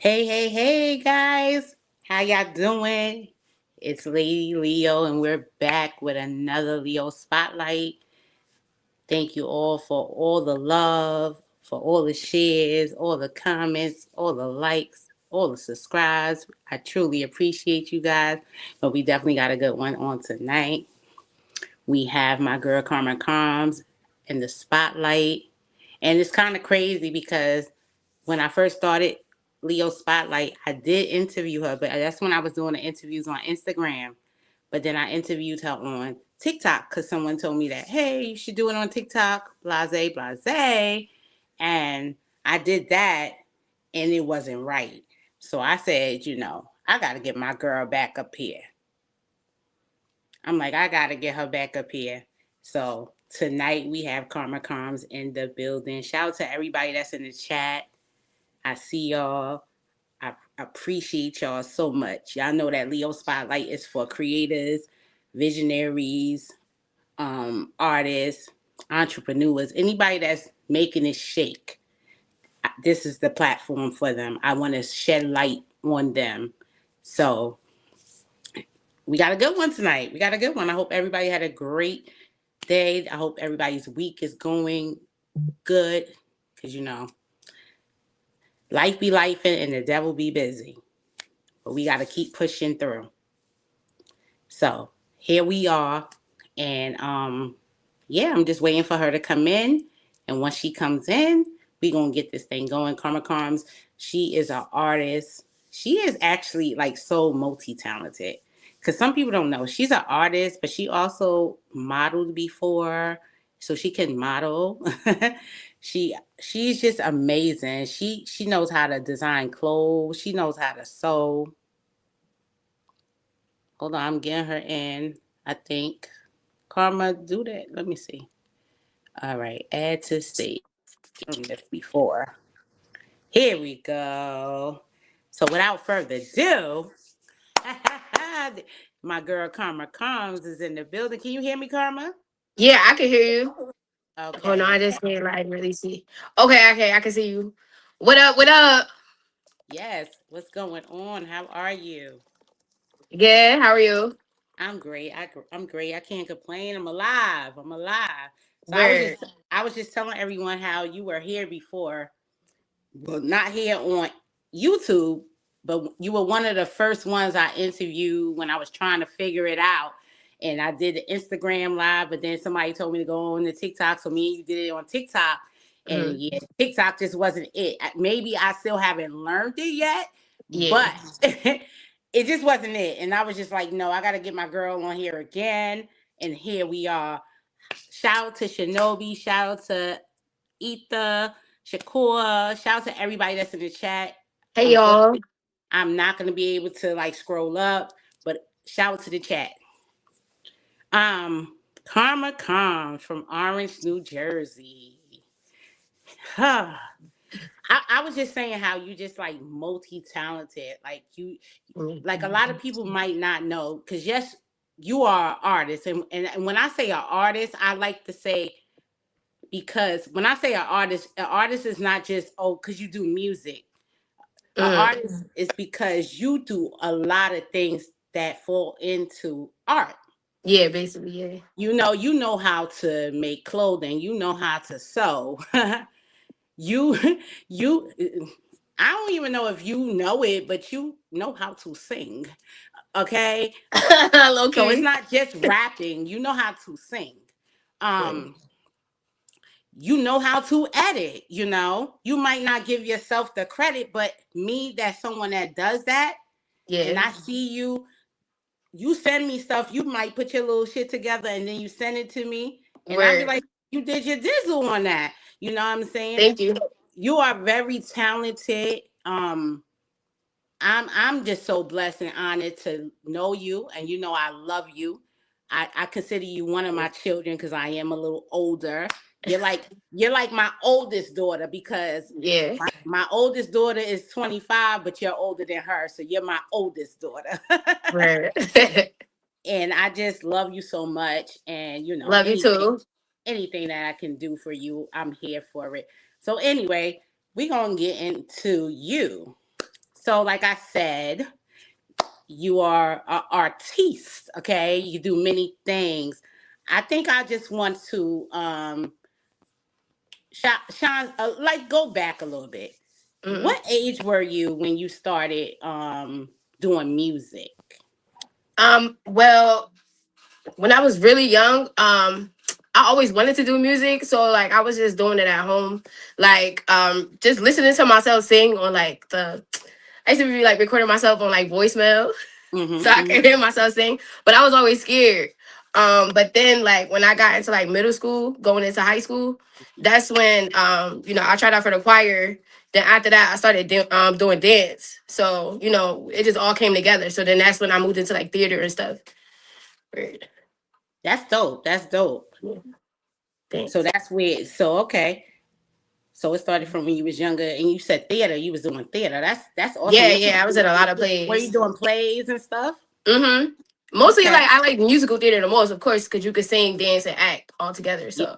Hey, guys. How y'all doing? It's Lady Leo, and we're back with another Leo Spotlight. Thank you all for all the love, for all the shares, all the comments, all the likes, all the subscribes. I truly appreciate you guys. But we definitely got a good one on tonight. We have my girl Karmz in the spotlight. And it's kind of crazy because when I first started Leo Spotlight, I did interview her, but that's when I was doing the interviews on Instagram. But then I interviewed her on TikTok because someone told me that, hey, you should do it on TikTok, blase, blase. And I did that and it wasn't right. So I said, I got to get my girl back up here. I'm like, I got to get her back up here. So tonight we have Karmz in the building. Shout out to everybody that's in the chat. I see y'all. I appreciate y'all so much. Y'all know that Leo Spotlight is for creators, visionaries, artists, entrepreneurs, anybody that's making it shake. This is the platform for them. I want to shed light on them. So we got a good one tonight. We got a good one. I hope everybody had a great day. I hope everybody's week is going good because, life be life and the devil be busy. But we got to keep pushing through. So here we are. And yeah, I'm just waiting for her to come in. And once she comes in, we going to get this thing going. Karmz, she is an artist. She is actually like so multi-talented. Because some people don't know. She's an artist, but she also modeled before. So she can model. She's just amazing. She knows how to design clothes. She knows how to sew. Hold on, I'm getting her in. I think. Karma, do that. Let me see. All right, add to stage from this before. Here we go. So without further ado, my girl Karma Karmz is in the building. Can you hear me, Karma? Yeah, I can hear you. Oh no, Okay, I okay. just can't like really see. Okay, I can see you. What up? What up? Yes, what's going on? How are you? Yeah, how are you? I'm great. I'm great. I can't complain. I'm alive. I'm alive. So Where? I was just telling everyone how you were here before. Well, not here on YouTube, but you were one of the first ones I interviewed when I was trying to figure it out. And I did the Instagram live, but then somebody told me to go on the TikTok. So me and you did it on TikTok. And Mm, yeah, TikTok just wasn't it. Maybe I still haven't learned it yet, yeah. but it just wasn't it. And I was just like, no, I got to get my girl on here again. And here we are. Shout out to Shinobi. Shout out to Ether, Shakur. Shout out to everybody that's in the chat. Hey y'all. Unfortunately, I'm not gonna be able to like scroll up, but shout out to the chat. Karma comes from Orange, New Jersey. Huh. I was just saying how you just like multi-talented. Like a lot of people might not know, because yes, you are an artist. And when I say an artist, I like to say, because when I say an artist is not just, oh, because you do music. An Mm, artist is because you do a lot of things that fall into art. yeah, basically, yeah. You know how to make clothing, you know how to sew. you you I don't even know if you know it, but you know how to sing. Okay? So it's Okay. not just rapping, you know how to sing. Right. Um you know how to edit, you might not give yourself the credit, but me, that's someone that does that, and Yeah. I see you send me stuff, you might put your little shit together and then you send it to me, and I'll be Where? like, you did your dizzle on that. You know what I'm saying? Thank you. You are very talented. I'm just so blessed and honored to know you, and I love you. I consider you one of my children because I am a little older. You're like my oldest daughter, because Yeah. my oldest daughter is 25, but you're older than her, so you're my oldest daughter. Where? And I just love you so much, and Love you anything too. anything that I can do for you, I'm here for it. So anyway, we're gonna get into you. So, like I said, you are an artiste. Okay, you do many things. I think I just want to Sean, like go back a little bit. Mm. What age were you when you started doing music? Well, when I was really young, I always wanted to do music, so like I was just doing it at home, like just listening to myself sing on like the. I used to be like recording myself on like voicemail, so I Mm-hmm. could hear myself sing, but I was always scared. But then like when I got into like middle school, going into high school, that's when I tried out for the choir. Then after that, I started doing dance. So it just all came together. So then that's when I moved into like theater and stuff. Weird. That's dope. That's dope. Yeah, So thanks. that's weird. So okay. So it started from when you was younger, and you said theater. You was doing theater. That's awesome. Yeah, What yeah, I was in a lot of were you plays. doing plays and stuff? Mm-hmm. Mostly Okay. like I like musical theater the most, of course, because you could sing, dance, and act all together. Yeah. So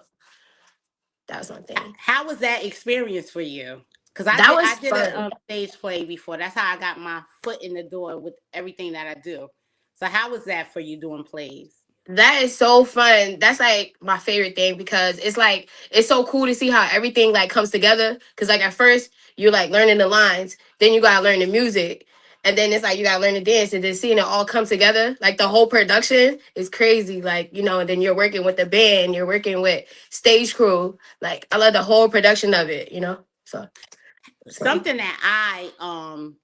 that was one thing. How was that experience for you? Because That I was did a fun. stage play before. That's how I got my foot in the door with everything that I do. So how was that for you doing plays? That is so fun. That's like my favorite thing because it's like it's so cool to see how everything like comes together. Cause like at first you're like learning the lines, then you gotta learn the music, and then it's like you gotta learn the dance, and then seeing it all come together, like the whole production is crazy. Like and then you're working with the band, you're working with stage crew. Like I love the whole production of it. So it's fun. Something that I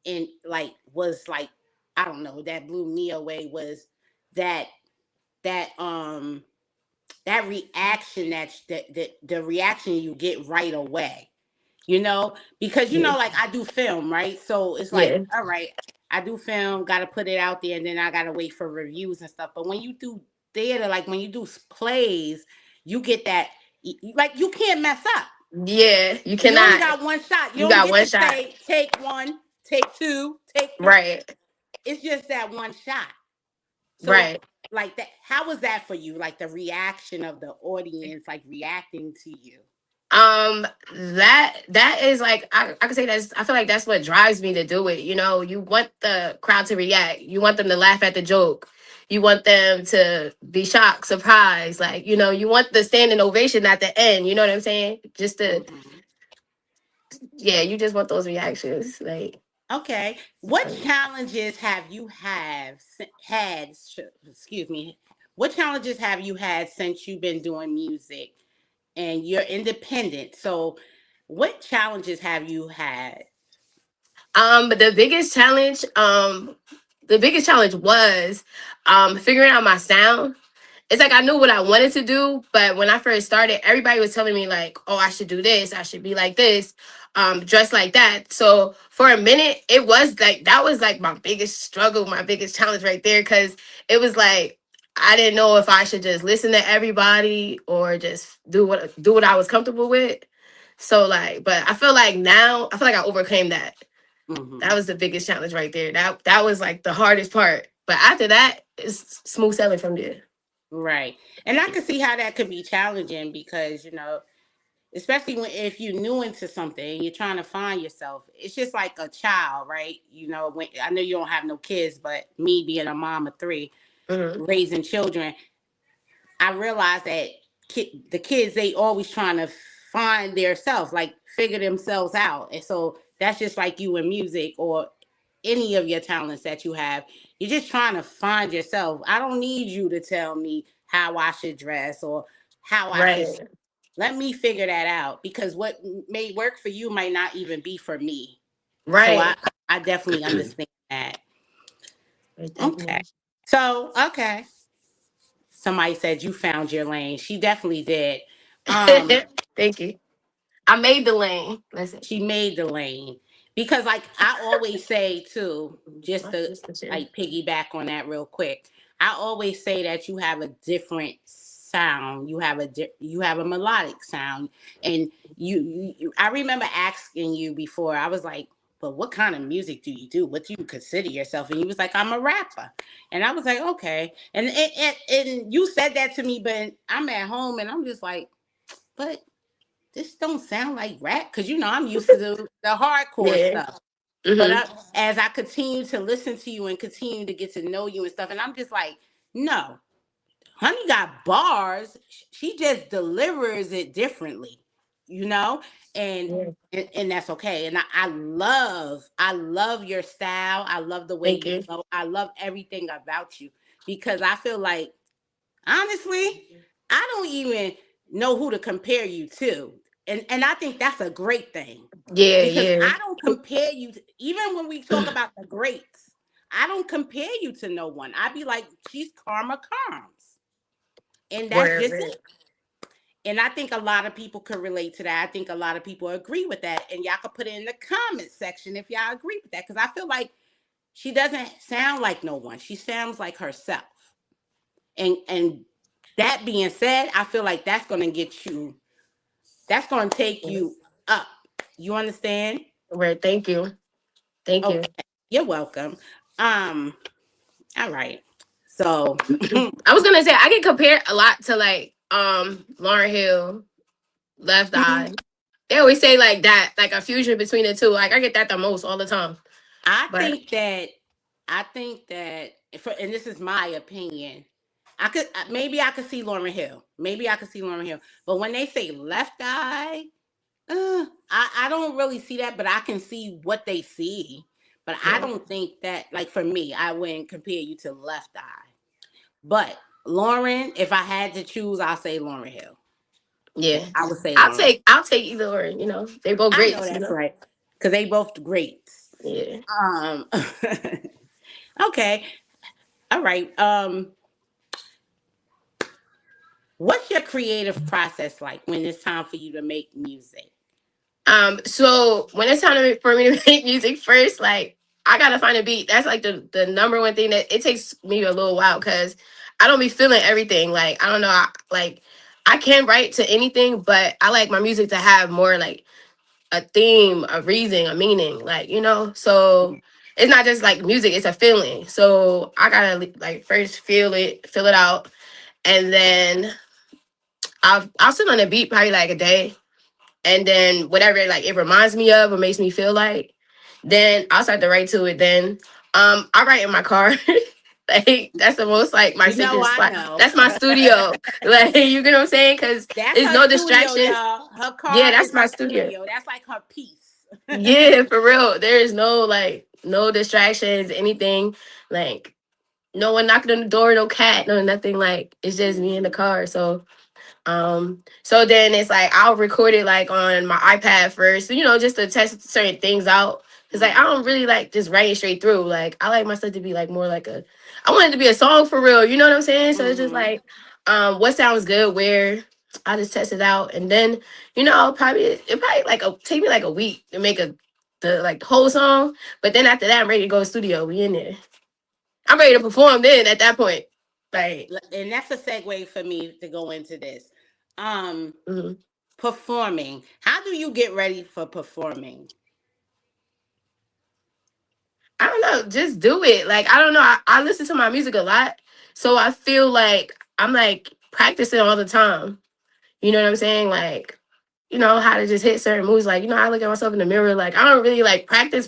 in like was like I don't know that blew me away was that that that reaction that the reaction you get right away, because Yeah, like I do film, right? So it's like, yeah, all right, I do film, got to put it out there, and then I got to wait for reviews and stuff. But when you do theater, like when you do plays, you get that, like you can't mess up. yeah. You You only cannot. got one shot. You You don't got get one to shot. say take one, take two, take three. Right, It's just that one shot. So right. like that, how was that for you? Like the reaction of the audience, like reacting to you. That is like I could say that's I feel like that's what drives me to do it. You want the crowd to react. You want them to laugh at the joke. You want them to be shocked, surprised. Like, you want the standing ovation at the end. You know what I'm saying? Just to Hmm. yeah, you just want those reactions. Like Okay. it's What funny. challenges have you excuse me. What challenges have you had since you've been doing music and you're independent? So what challenges have you had? But the biggest challenge was figuring out my sound. It's like I knew what I wanted to do, but when I first started, everybody was telling me like, "Oh, I should do this. I should be like this, dress like that." So for a minute, it was like that was like my biggest struggle, my biggest challenge right there, because it was like I didn't know if I should just listen to everybody or just do what I was comfortable with. So like, but I feel like now I feel like I overcame that. That Hmm. was the biggest challenge right there. That was like the hardest part. But after that, it's smooth sailing from there. Right. And I can see how that could be challenging because, especially if you're new into something and you're trying to find yourself. It's just like a child, right? When I know you don't have no kids, but me being a mom of three, Hmm. raising children, I realized that the kids, they always trying to find their self, like figure themselves out. And so that's just like you in music or any of your talents that you have. You're just trying to find yourself. I don't need you to tell me how I should dress or how I should. Right. Let me figure that out because what may work for you might not even be for me. So I Right. I definitely understand that. Right, Okay. definitely. So, okay. Somebody said you found your lane. She definitely did. Um, Thank you. I made the lane. Listen. she made the lane. Because like I always say too, just My to sister too. like piggyback on that real quick. I always say that you have a different sound. You have a melodic sound, and I remember asking you before. I was like, "But what kind of music do you do? What do you consider yourself?" And you was like, "I'm a rapper," and I was like, "Okay." And you said that to me, but I'm at home and I'm just like, "But this don't sound like rap," because I'm used to the hardcore Yeah. stuff. But Mm-hmm. as I continue to listen to you and continue to get to know you and stuff, and I'm just like, no, Honey got bars. She just delivers it differently, you know, and Yeah. and that's okay. And I love your style. I love the way Thank you you. flow. I love everything about you because I feel like honestly, I don't even know who to compare you to. And I think that's a great thing Yeah, because yeah. I don't compare you to, even when we talk about the greats, I don't compare you to no one. I'd be like, she's Karma Karmz. And that's Word, just word. it. And I think a lot of people could relate to that. I think a lot of people agree with that. And y'all could put it in the comment section if y'all agree with that. Because I feel like she doesn't sound like no one. She sounds like herself. And that being said, I feel like that's gonna take you up. You understand? Word. Thank you. Thank you. Okay. You're welcome. Um, all right. So I was gonna say I get compared a lot to like Lauryn Hill, Left Eye. They always say like that, like a fusion between the two. Like I get that the most all the time. I But think that I think that and this is my opinion. Maybe I could see Lauren Hill. Maybe I could see Lauren Hill. But when they say Left Eye, I don't really see that, but I can see what they see. But I yeah, don't think that, like for me, I wouldn't compare you to Left Eye. But Lauren, if I had to choose, I'll say Lauren Hill. Yeah, yeah. I would say Lauren. I'll take either or. You know, they both I know greats. You that's know. right, because they both great. Yeah. Um, okay, all right. What's your creative process like when it's time for you to make music? So when it's time for me to make music first, like I gotta find a beat. That's like the number one thing that it takes me a little while because I don't be feeling everything. Like I don't know, like I can write to anything, but I like my music to have more like a theme, a reason, a meaning. Like you know, so it's not just like music; it's a feeling. So I gotta like first feel it out, and then I'll sit on a beat probably like a day and then whatever like it reminds me of or makes me feel like, then I'll start to write to it. Then I write in my car. Like that's the most like my You know, sacred I spot. know. That's my studio. Like you get what I'm saying? Because That's there's her no studio, distractions. y'all. Her Yeah, car that's is my her studio. studio. That's like her piece. Yeah, for real. There is no like no distractions, anything like no one knocking on the door, no cat, no nothing. Like it's just me in the car. So then it's like I'll record it like on my iPad first, you know, just to test certain things out. Cause like I Mhm. don't really like just writing straight through. Like I like my stuff to be like more like I want it to be a song for real. You know what I'm saying? So it's just Mhm. like, what sounds good where I just test it out, and then you know it probably like take me like a week to make the like whole song. But then after that, I'm ready to go to studio. We in there. I'm ready to perform. Then at that point, like. And that's a segue for me to go into this. Um, Mhm. Performing. How do you get ready for performing? I don't know, just do it. Like I don't know. I listen to my music a lot, so I feel like I'm like practicing all the time. You know what I'm saying? Like, you know how to just hit certain moves. Like, you know, I look at myself in the mirror. Like, I don't really like practice,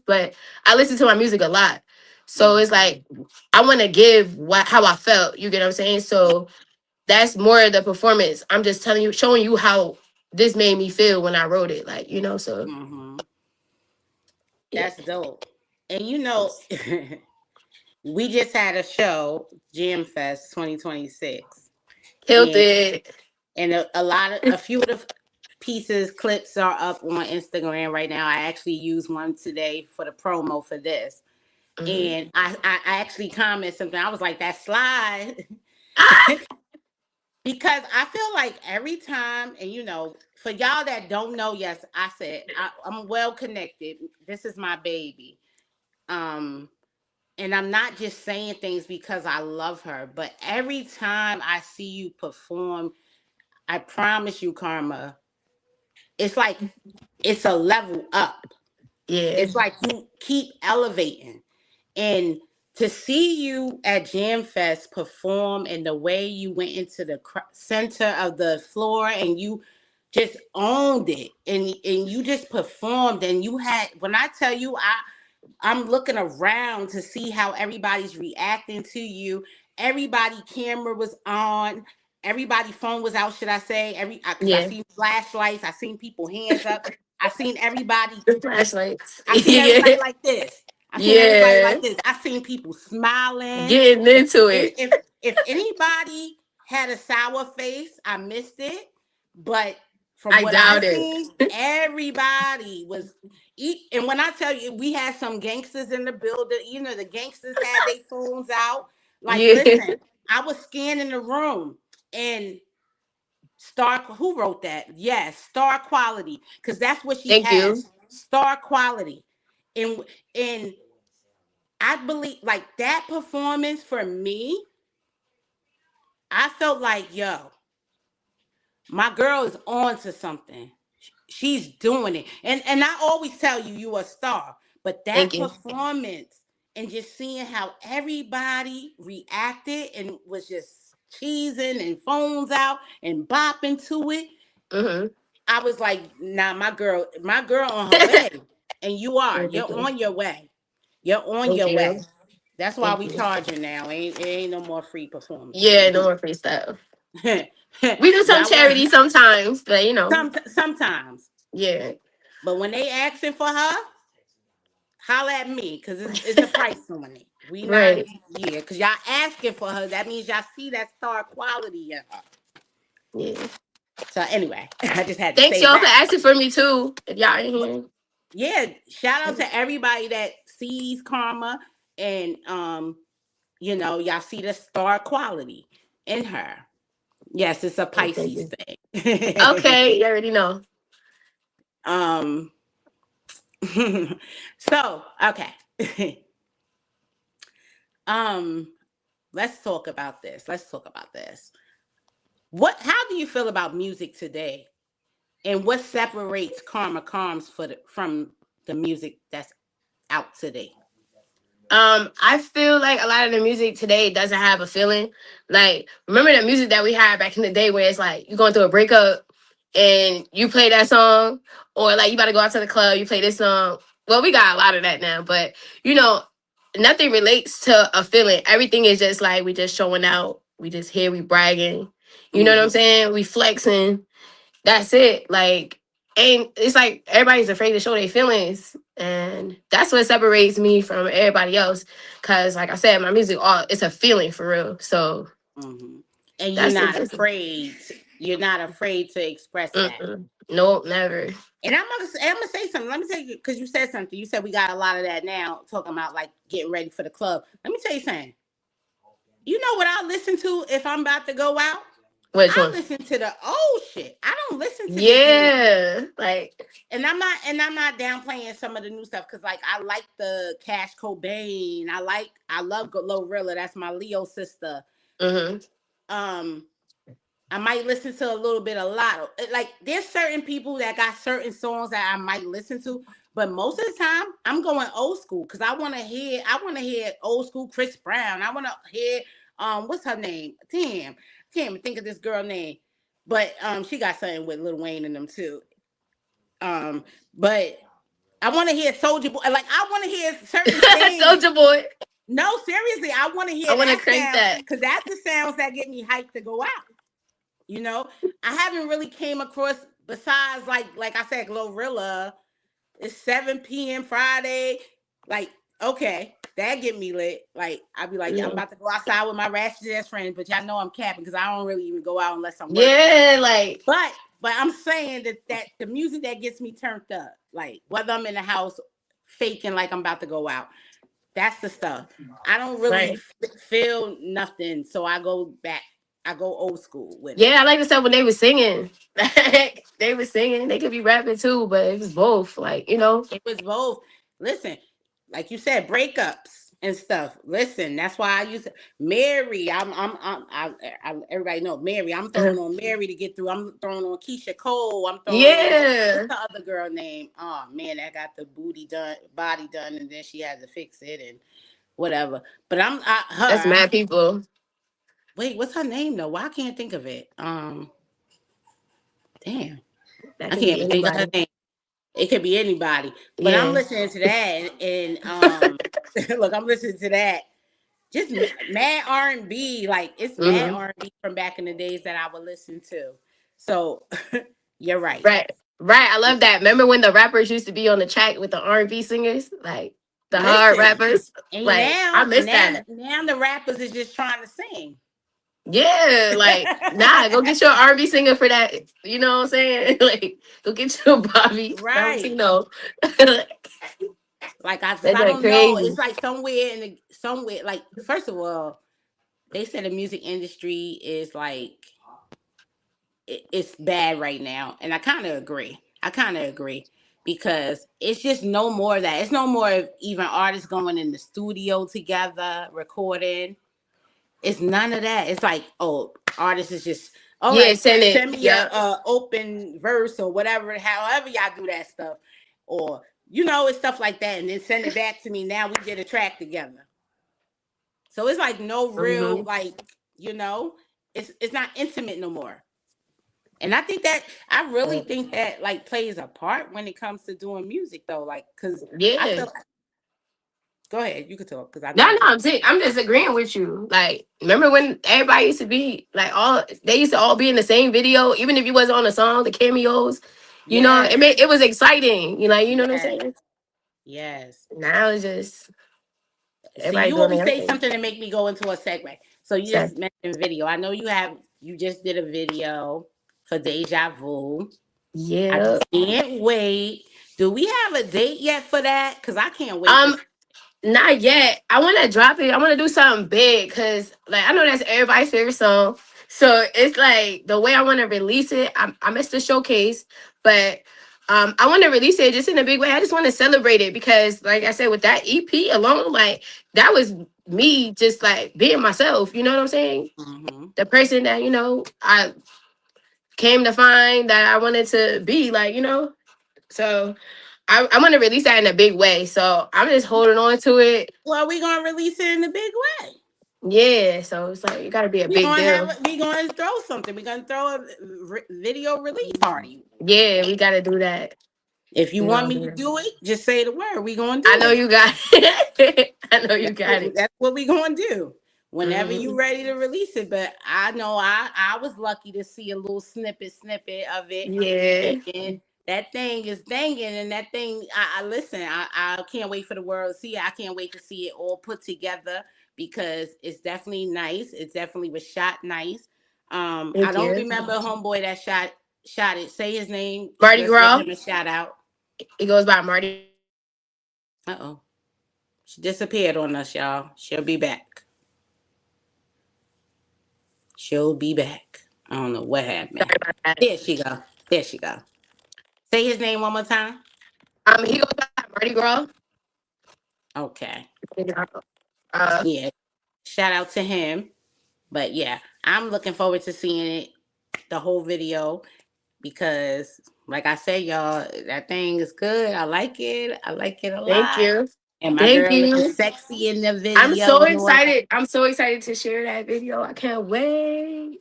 but I listen to my music a lot. So it's Mhm. like I want to give what how I felt. You get what I'm saying? So that's more of the performance. I'm just telling you, showing you how this made me feel when I wrote it. Like, you know, so Mhm. yeah. That's dope. And you know, we just had a show, Jam Fest 2026, Killed and it. a few of the pieces clips are up on Instagram right now. I actually used one today for the promo for this, Mhm. and I actually commented something. I was like, that slide. Ah! Because I feel like every time, and you know, for y'all that don't know, yes, I said I'm well connected. This is my baby. Um, and I'm not just saying things because I love her, but every time I see you perform, I promise you, Karma, it's like it's a level up. Yeah. It's like you keep elevating. And to see you at Jam Fest perform and the way you went into the center of the floor and you just owned it, and you just performed, and you had, when I tell you, I'm looking around to see how everybody's reacting to you. Everybody camera was on. Everybody phone was out. Should I say because I Yeah. seen flashlights. I seen people hands up. I seen everybody. The flashlights. I seen Yeah. everybody like this. I seen everybody Yeah. like this. I seen people smiling. Getting If into any, it. if anybody had a sour face, I missed it. But from I what I doubt it. seen, everybody was eat. And when I tell you, we had some gangsters in the building. You know, the gangsters had their phones out. Like, Yeah. listen, I was scanning the room, and Star, who wrote that? Yes, Star Quality, because that's what she Thank you. has. Star Quality, and I believe like that performance for me, I felt like, yo, my girl is on to something. She's doing it, and I always tell you, you a star, but Thank that you. performance and just seeing how everybody reacted and was just cheesing and phones out and bopping to it, Mm-hmm. I was like, nah, my girl on her way. And you are. Thank You're you. on your way. You're on Thank your way. you. That's why Thank we you. charging now. Ain't no more free Yeah, performances. no more free stuff. We do some Y'all charity want sometimes, but sometimes. yeah. But when they asking for her, holla at me, because it's a price on it. We not, Right. yeah, because y'all asking for her. That means y'all see that star quality in her. Yeah. So anyway, I just had to Thanks say y'all for that. asking for me too. If y'all ain't But here. yeah, shout out to everybody that sees Karma, and y'all see the star quality in her. Yes, it's a Thank Pisces you. thing. Okay, you already know. um so okay. um let's talk about this. How do you feel about music today? And what separates Karma Karmz from the music that's out today? I feel like a lot of the music today doesn't have a feeling. Like, remember the music that we had back in the day where it's like you going through a breakup and you play that song, or like you about to go out to the club, you play this song. Well, we got a lot of that now, but you know, nothing relates to a feeling. Everything is just like we just showing out. We just here, we bragging. You know what I'm Hmm. saying? We flexing. That's it. Like, and it's like everybody's afraid to show their feelings, and that's what separates me from everybody else. Cause, like I said, my music, all it's a feeling for real. So Hmm. And that's the difference. you're not afraid to express that. Mm-mm. Nope, never. And I'm gonna say something. Let me tell you, because you said something. You said we got a lot of that now, talking about like getting ready for the club. Let me tell you something. You know what I listen to if I'm about to go out? Which I one? listen to the old shit. I don't listen to this new. Yeah, like And I'm not downplaying some of the new stuff, because like I like the Cash Cobain. I love Glorilla. That's my Leo sister. hmm Um, I might listen to a little bit, a lot. Like there's certain people that got certain songs that I might listen to, but most of the time I'm going old school because I want to hear old school Chris Brown. I want to hear what's her name? Damn, can't even think of this girl name, but she got something with Lil Wayne in them too. Um, but I want to hear Soldier Boy. Like I want to hear certain things. Soldier Boy. No, seriously, I want to I hear want to that crank sound that. because that's the sounds that get me hyped to go out. You know, I haven't really came across, besides like I said, Glorilla. It's 7 p.m. Friday. Like, okay, that get me lit. Like, I'd be like, I'm No. about to go outside with my ratchet ass friends, but y'all know I'm capping because I don't really even go out unless I'm working. Yeah, like But I'm saying that the music that gets me turned up, like whether I'm in the house faking like I'm about to go out, that's the stuff. I don't really right. feel nothing, so I go back. I go old school with it. Yeah, I like the stuff when they were singing. Like, they were singing. They could be rapping too, but it was both. Like, It was both. Listen, like you said, breakups and stuff. Listen, that's why I used to Mary. Everybody know Mary. I'm uh, throwing on Mary to get through. I'm throwing on Keisha Cole. I'm throwing on what's yeah, the other girl name? Oh man, that got the body done, and then she had to fix it and whatever. But that's her. mad people. Wait, what's her name though? Why I can't think of it? Damn. That I can be can't think of her anybody. name. It could be anybody. But I'm Yeah. listening to that, and look, I'm listening to that. Just mad R&B, like it's mad Hmm. R&B from back in the days that I would listen to. So you're right. Right. Right. I love that. Remember when the rappers used to be on the track with the R&B singers, like the hard Listen, rappers? and Like I now, miss that. now the rappers is just trying to sing. Yeah, like nah, go get your R&B singer for that. You know what I'm saying? Like, go get your Bobby Right. Valentino. They're Like cause I like don't know. crazy. It's like somewhere in the somewhere like first of all, they said the music industry is like it's bad right now, and I kind of agree. I kind of agree because it's just no more of that. It's no more of even artists going in the studio together recording. It's none of that. It's like, oh, artists is just all Yeah, right. send it. Send me a, Yep. open verse or whatever, however y'all do that stuff, or it's stuff like that, and then send it back to me. Now we did a track together. So it's like no real Hmm. like it's not intimate no more. And I really think that like plays a part when it comes to doing music though, like because I Yeah. feel like go ahead, you could talk because I know No, I'm no, talking. I'm just agreeing with you. Like, remember when everybody used to be like all they used to all be in the same video, even if you wasn't on the song, the cameos. You know, Yes, it was exciting. You know what I'm yes, saying? yes. Now it's just See, everybody you doing always say everything. something to make me go into a segue. So you So just mentioned video. I know you just did a video for Deja Vu. I yeah. can't wait. Do we have a date yet for that? Because I can't wait to. Um, Not yet. I want to drop it. I want to do something big because, like, I know that's everybody's favorite song. So it's like the way I want to release it. I missed the showcase, but I want to release it just in a big way. I just want to celebrate it because, like I said, with that EP alone, like that was me just like being myself. You know what I'm saying? Hmm. The person that I came to find that I wanted to be. So I want to release that in a big way. So I'm just holding on to it. Well, we gonna release it in a big way. Yeah, so it's like it got to be a big deal. We gonna throw something. We gonna throw a video release party. Yeah, we got to do that. If you We want gonna me do to that. do it, just say the word. We gonna I do know it. you got it. I know you got it. That's what we gonna do. Whenever you Hmm. ready to release it. But I know I was lucky to see a little snippet of it, Yeah. and that thing is danging. And that thing, I listen. I can't wait for the world to see it. I can't wait to see it all put together because it's definitely nice. It definitely was shot nice. I Thank don't you. remember homeboy that shot it. Say his name. Mardi Let's give Gras. him a shout out. It goes by Mardi. Uh oh, she disappeared on us, y'all. She'll be back. She'll be back. I don't know what happened. Sorry about that. There she go. There she go. Say his name one more time. He goes by Mardi Gras. Okay. Uh, Yeah. Shout out to him. But yeah, I'm looking forward to seeing it, the whole video, because like I said, y'all, that thing is good. I like it. I like it a Thank lot. you. And my Thank girl looking you. sexy in the I'm video so and all that. excited. I'm so excited to share that video. I can't wait.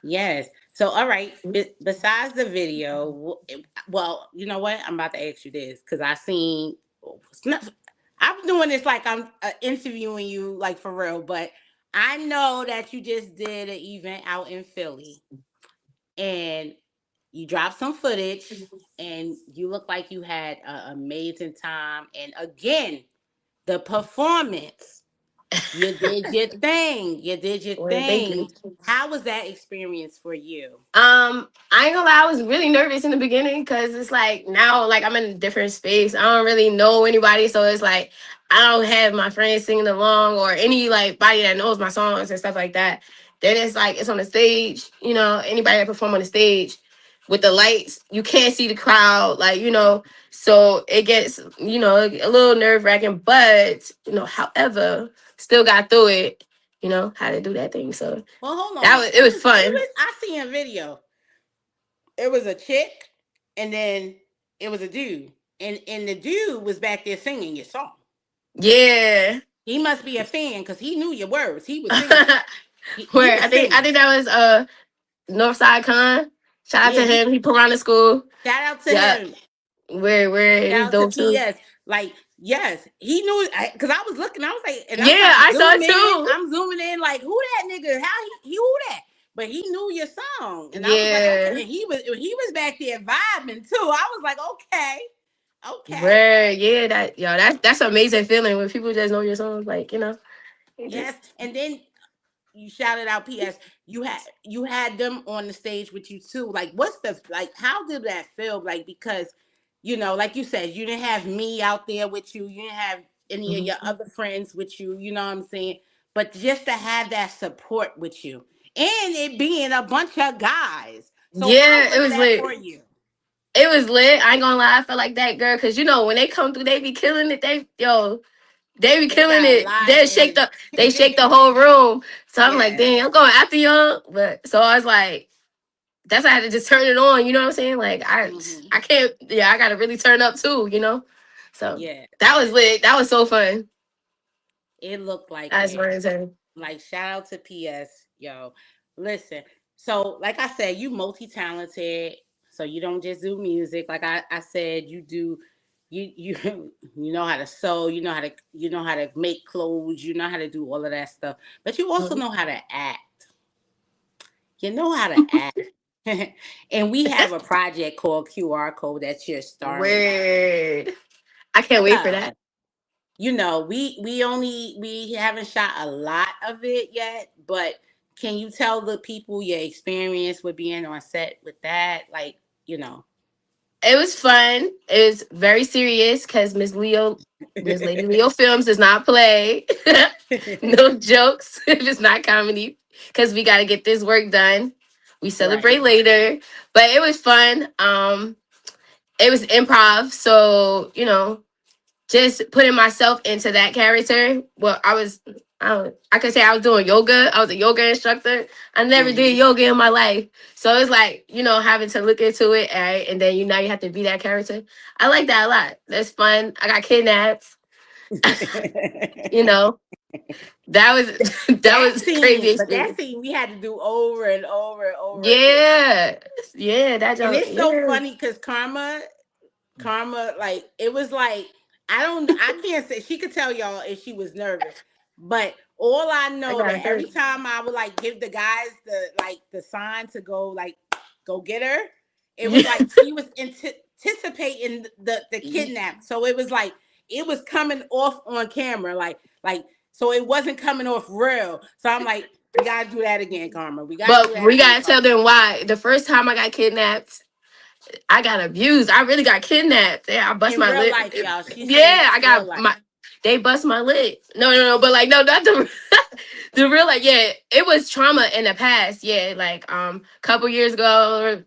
Yes. So, all right. Besides the video, well, you know what? I'm about to ask you this because I seen. I'm doing this like I'm interviewing you, like for real. But I know that you just did an event out in Philly, and you dropped some footage, and you look like you had an amazing time. And again, the performance. You did your thing. You did your Well, thank you. thing. How was that experience for you? I ain't gonna lie, I was really nervous in the beginning because it's like now, like I'm in a different space. I don't really know anybody, so it's like I don't have my friends singing along or any like body that knows my songs and stuff like that. Then it's like it's on the stage, anybody that perform on the stage with the lights, you can't see the crowd, so it gets, a little nerve wracking, but however, still got through it, how to do that thing. So Well, hold that on. was it was fun. I see a video. It was a chick, and then it was a dude, and the dude was back there singing your song. Yeah. He must be a fan because he knew your words. He was singing. He Where was I singing. think that was Northside Con. Shout out Yeah, to him. He put around the school. shout out to Yeah. him. Where he's Shout out to dope too. PS. Like, yes, he knew because I was looking. I was like, and I'm Yeah, trying to I saw zoom it in. too. I'm zooming in. Like, who that nigga? How he who that? But he knew your song, and I was like, okay. Yeah. And he was back there vibing too. I was like, okay, okay, Where that yo, that's an amazing feeling when people just know your songs, like, it yes. just And then you shouted out PS. You had them on the stage with you too. Like, what's the like? How did that feel? Like, because like you said, you didn't have me out there with you. You didn't have any of your Mhm. other friends with you. You know what I'm saying? But just to have that support with you, and it being a bunch of guys. So how Yeah, it was was that for lit. you? It was lit. I ain't gonna lie, I felt like that girl, cause when they come through, they be killing it. They be They killing got a it. lot of They energy. shake the whole room. So I'm like, Yes. dang, I'm going after y'all. But so I was like, that's why I had to just turn it on. You know what I'm saying? Like Hmm. I can't. Yeah, I gotta really turn up too. So Yeah. that was lit. That was so fun. It looked like That's it. my turn. Like, shout out to PS, yo. Listen, so like I said, you multi-talented. So you don't just do music. Like I said, you do you you know how to sew, you know how to make clothes, you know how to do all of that stuff. But you also Mhm. know how to act. You know how to act. And we have a project called QR Code that you're starring in. Weird. I can't wait for So that. we haven't shot a lot of it yet, but can you tell the people your experience with being on set with that? Like, you know. It was fun. It was very serious because Miss Lady Leo Films does not play. No jokes if it's not comedy, because we got to get this work done. We celebrate Right. later, but it was fun. It was improv, so just putting myself into that character. Well, I could say I was doing yoga. I was a yoga instructor. I never did Hmm. yoga in my life. So it's like, having to look into it, right? And then you have to be that character. I like that a lot. That's fun. I got kidnapped. you know, that was that That was a crazy scene, but that experience. scene we had to do over and over and over again. Yeah. Yeah, that And joke. it's so Yeah. funny because Karma, like it was like I can't say she could tell y'all if she was nervous, but all I I know got that every hurt. time I would like give the guys the sign to go get her, it was Yeah. like she was anticipating the kidnap, so it was like it was coming off on camera, like so it wasn't coming off real. So I'm like, we gotta do that again, Karma. We gotta do But that we again, gotta tell Karma. them why. The first time I got kidnapped, I got abused. I really got kidnapped. Yeah, I bust In my real lip. life, y'all. She's saying Yeah, I real got life. my. They bust my lip. No, no, no. But like, no, not the the real. Like, yeah, it was trauma in the past. Yeah, like couple years ago,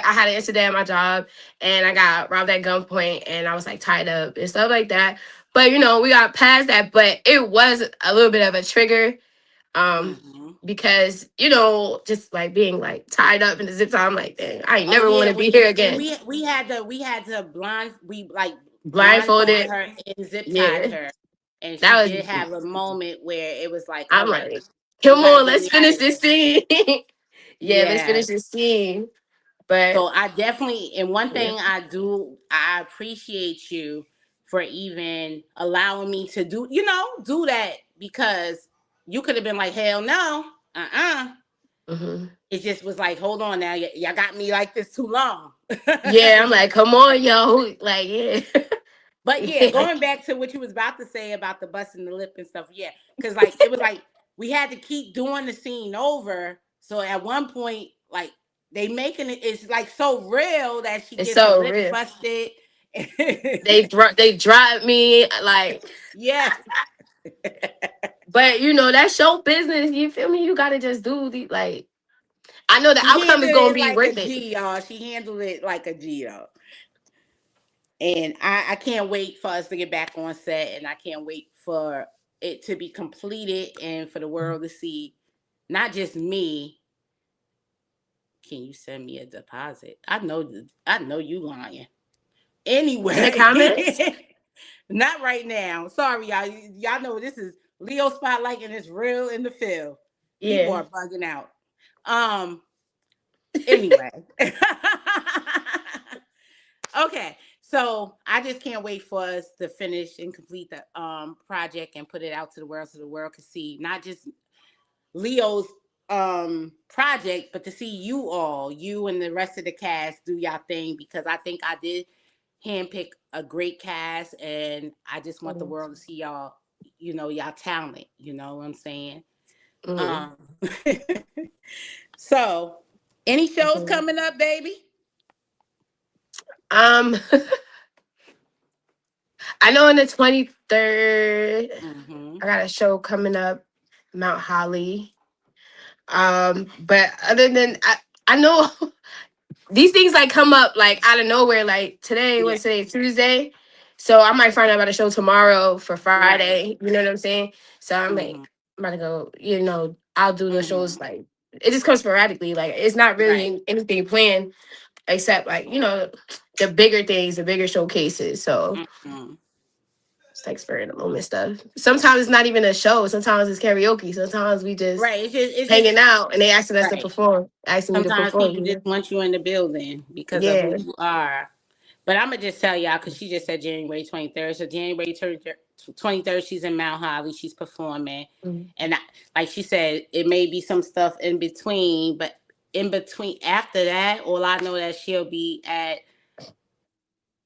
I had an incident at my job, and I got robbed at gunpoint, and I was like tied up and stuff like that. But we got past that. But it was a little bit of a trigger, um Hmm. because just like being like tied up in the zip tie. I'm like, dang, I ain't Oh never want yeah, to be here and again. we had to blindfolded Blindfolded. her and zip tied Yeah, her, and she that did was. have a moment where it was like, all I'm right, like, you come got to on, get let's me out finish of here. this scene. Yeah, let's Yeah. finish this scene. But So I definitely, and one yeah, thing I appreciate you for even allowing me to do that because you could have been like, hell no, hmm It just was like, hold on now, y'all got me like this too long. yeah, I'm like, come on, yo, like, yeah, But yeah, yeah, going back to what you was about to say about the busting the lip and stuff, yeah, because like it was like we had to keep doing the scene over. So at one point, like they making it's like so real that she it's gets her so lip real. busted. They drive me like, Yes, but that show business. You feel me? You gotta just do the like. I know the she outcome is handled gonna it be like a worth it. G, y'all. She handled it like a G, though. And I can't wait for us to get back on set, and I can't wait for it to be completed and for the world to see not just me. Can you send me a deposit? I know you lying. In the comments, Anyway, not right now. Sorry, y'all. Y'all know this is Leo Spotlight and it's real in the field. People yeah. are bugging out. Um, Anyway. Okay. So I just can't wait for us to finish and complete the project and put it out to the world so the world can see not just Leo's project, but to see you all, you and the rest of the cast do y'all thing, because I think I did handpick a great cast, and I just want the Mhm. world to see y'all, y'all talent, you know what I'm saying? Mhm. Um so any shows Mhm. coming up, baby? Um, I know on the 23rd, Mm-hmm. I got a show coming up, Mount Holly. But other than I know these things like come up like out of nowhere. Like today, Yeah. what's today? Tuesday. So I might find out about a show tomorrow for Right. Friday. You know what I'm saying? So I'm Mm-hmm. like, I'm about to go, I'll do the Mm-hmm. shows like it just comes sporadically. Like it's not Right. really anything planned except like, the bigger things, the bigger showcases. So Mm-hmm. it's like spur of the moment stuff. Sometimes it's not even a show. Sometimes it's karaoke. Sometimes we just Right. It's just hanging out and they asking us to right. perform, asking me to Sometimes perform, people just want you in the building because of who Yeah. you are. But I'm gonna just tell y'all, because she just said January 23rd. So January 23rd, she's in Mount Holly. She's performing, Mhm. and like she said, it may be some stuff in between. But in between, after that, all I know that she'll be at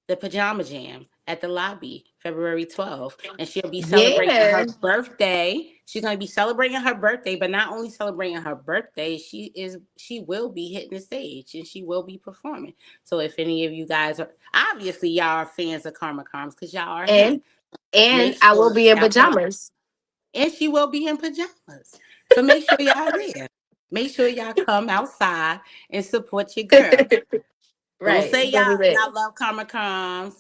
the Pajama Jam at the lobby February 12th. And she'll be celebrating Yeah. her birthday. She's gonna be celebrating her birthday, but not only celebrating her birthday, she will be hitting the stage and she will be performing. So if any of you guys are, obviously y'all are fans of Karmz because y'all are him. And Make and I will sure be in y'all come out. pajamas. And she will be in pajamas. So make sure y'all there. Make sure y'all come outside and support your girl. Don't Right. say It's gonna be y'all lit. love Karmz.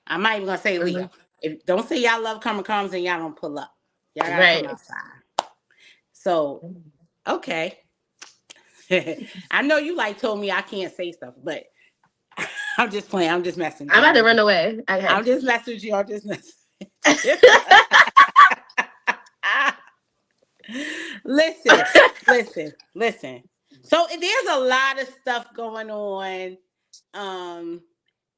I'm not even gonna say Mhm. Leo. If don't say y'all love Karmz and y'all don't pull up. Y'all gotta come Right. outside. So okay. I know you like told me I can't say stuff, but I'm just playing. I'm just messing with I'm you. about to run away. Okay. I'm just messing with you. I'm just messing with you. Listen, listen. So there's a lot of stuff going on um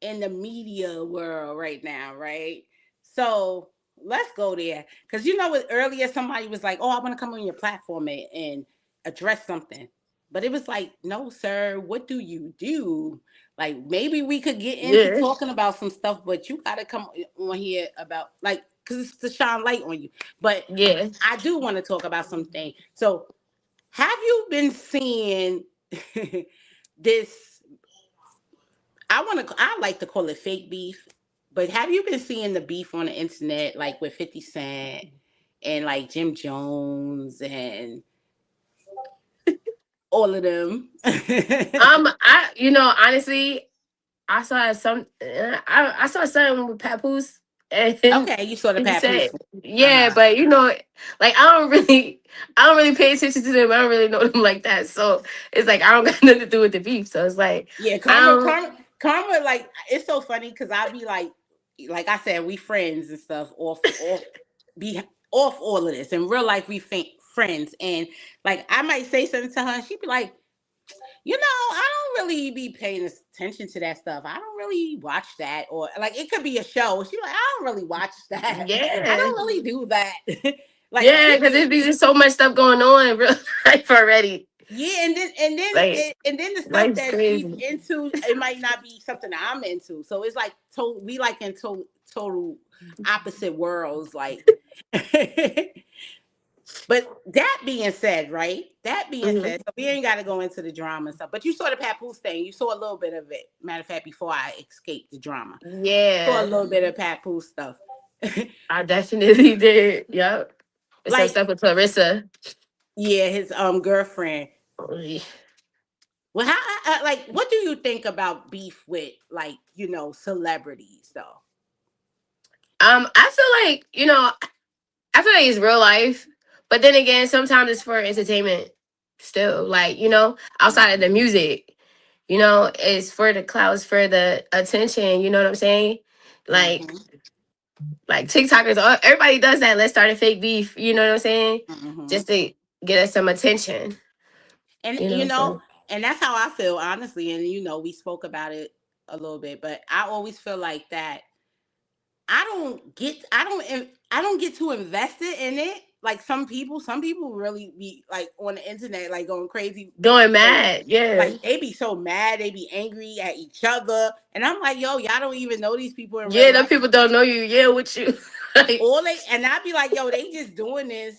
in the media world right now, right? So let's go there. Cause you know what, earlier somebody was like, oh, I want to come on your platform and address something. But it was like, no, sir, what do you do? Like maybe we could get into Yeah. talking about some stuff, but you gotta come on here about like because it's to shine light on you. But Yeah. I do want to talk about something. So, have you been seeing this? I like to call it fake beef, but have you been seeing the beef on the internet, like with 50 Cent and like Jim Jones and all of them? Honestly, I saw I saw something with Papoose, and Okay, you saw the he papoose said, one. Uh yeah, huh. but like I don't really pay attention to them. I don't really know them like that. So it's like I don't got nothing to do with the beef. So it's like Yeah, I don't. karma. Like it's so funny because I be like I said, we friends and stuff be off all of this. In real life, we friends, and like I might say something to her, and she'd be like, I don't really be paying attention to that stuff. I don't really watch that, or like it could be a show. She's like, I don't really watch that. I Yeah, don't really do that. Like yeah, she because be there's be just so much stuff going on in real life already. Yeah, Like and then the stuff life's that she's crazy. into, it might not be something that I'm into. So it's like we like in total opposite worlds. Like, but that being said, right? That being Hmm. said, so we ain't got to go into the drama and stuff. But you saw the Papoose thing. You saw a little bit of it. Matter of fact, before I escaped the drama, saw a Yeah, little bit of Papoose stuff. I definitely did. Yep. Some Like, stuff with Clarissa. yeah, his girlfriend. Well, like what do you think about beef with like celebrities though? I feel like I feel like it's real life, but then again, sometimes it's for entertainment. Still, like outside of the Hmm. music, it's for the clouds, for the attention. You know what I'm saying? Like, Hmm. like TikTokers, everybody does that. Let's start a fake beef. You know what I'm saying? Hmm. Just to get us some attention. And You know. So. And that's how I feel, honestly. And we spoke about it a little bit, but I always feel like that I don't get too invested in it. Like some people really be like on the internet, like going crazy. Going So, mad. Yeah. like they be so mad, they be angry at each other, and I'm like, yo, y'all don't even know these people in real Yeah, the life. people don't know you. Yeah, with you. Like, All they and I be like, yo, they just doing this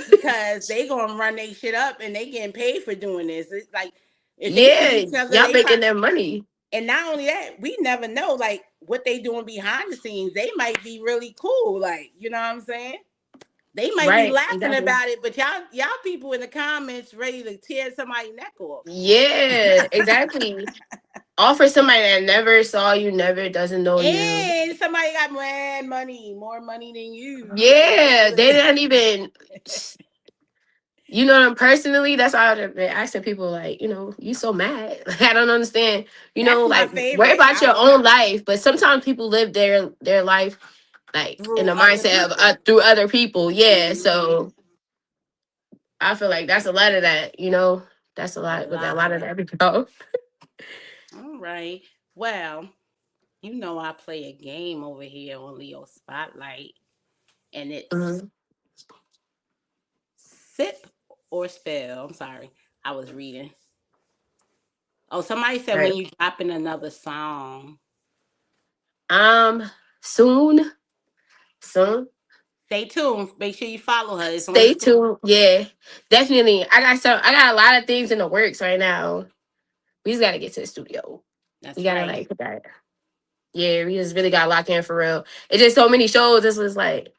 because they gonna run their shit up and they getting paid for doing this. It's like if they see yeah, each other, y'all they making probably. their money. And not only that, we never know like what they doing behind the scenes. They might be really cool, like you know what I'm saying. They might be Right. laughing Exactly. about it, but y'all people in the comments ready to tear somebody's neck off. Yeah, exactly. Offer somebody that never saw you, never doesn't know you. And somebody got more money than you. Yeah, they didn't even, you know them personally. That's why I've been asking people, like, you so mad. Like, I don't understand. That's my Like, worry favorite. about your own life. But sometimes people live their life like in Through the other mindset of people. through other people. Yeah, Hmm. so I feel like that's a lot of that. That's a A lot with a lot lot of of that. that. People. All right. Well, I play a game over here on Leo Spotlight, and it's Mhm. sip or spell. I'm sorry, I was reading. Oh, somebody said Right. when you drop in another song. Um. Soon. Soon. Stay tuned. Make sure you follow her. It's on the Stay screen. tuned. Yeah, definitely. I got a lot of things in the works right now. We just gotta get to the studio. We That's gotta right. like put that. Yeah, we just really got to lock in for real. It's just so many shows. This was like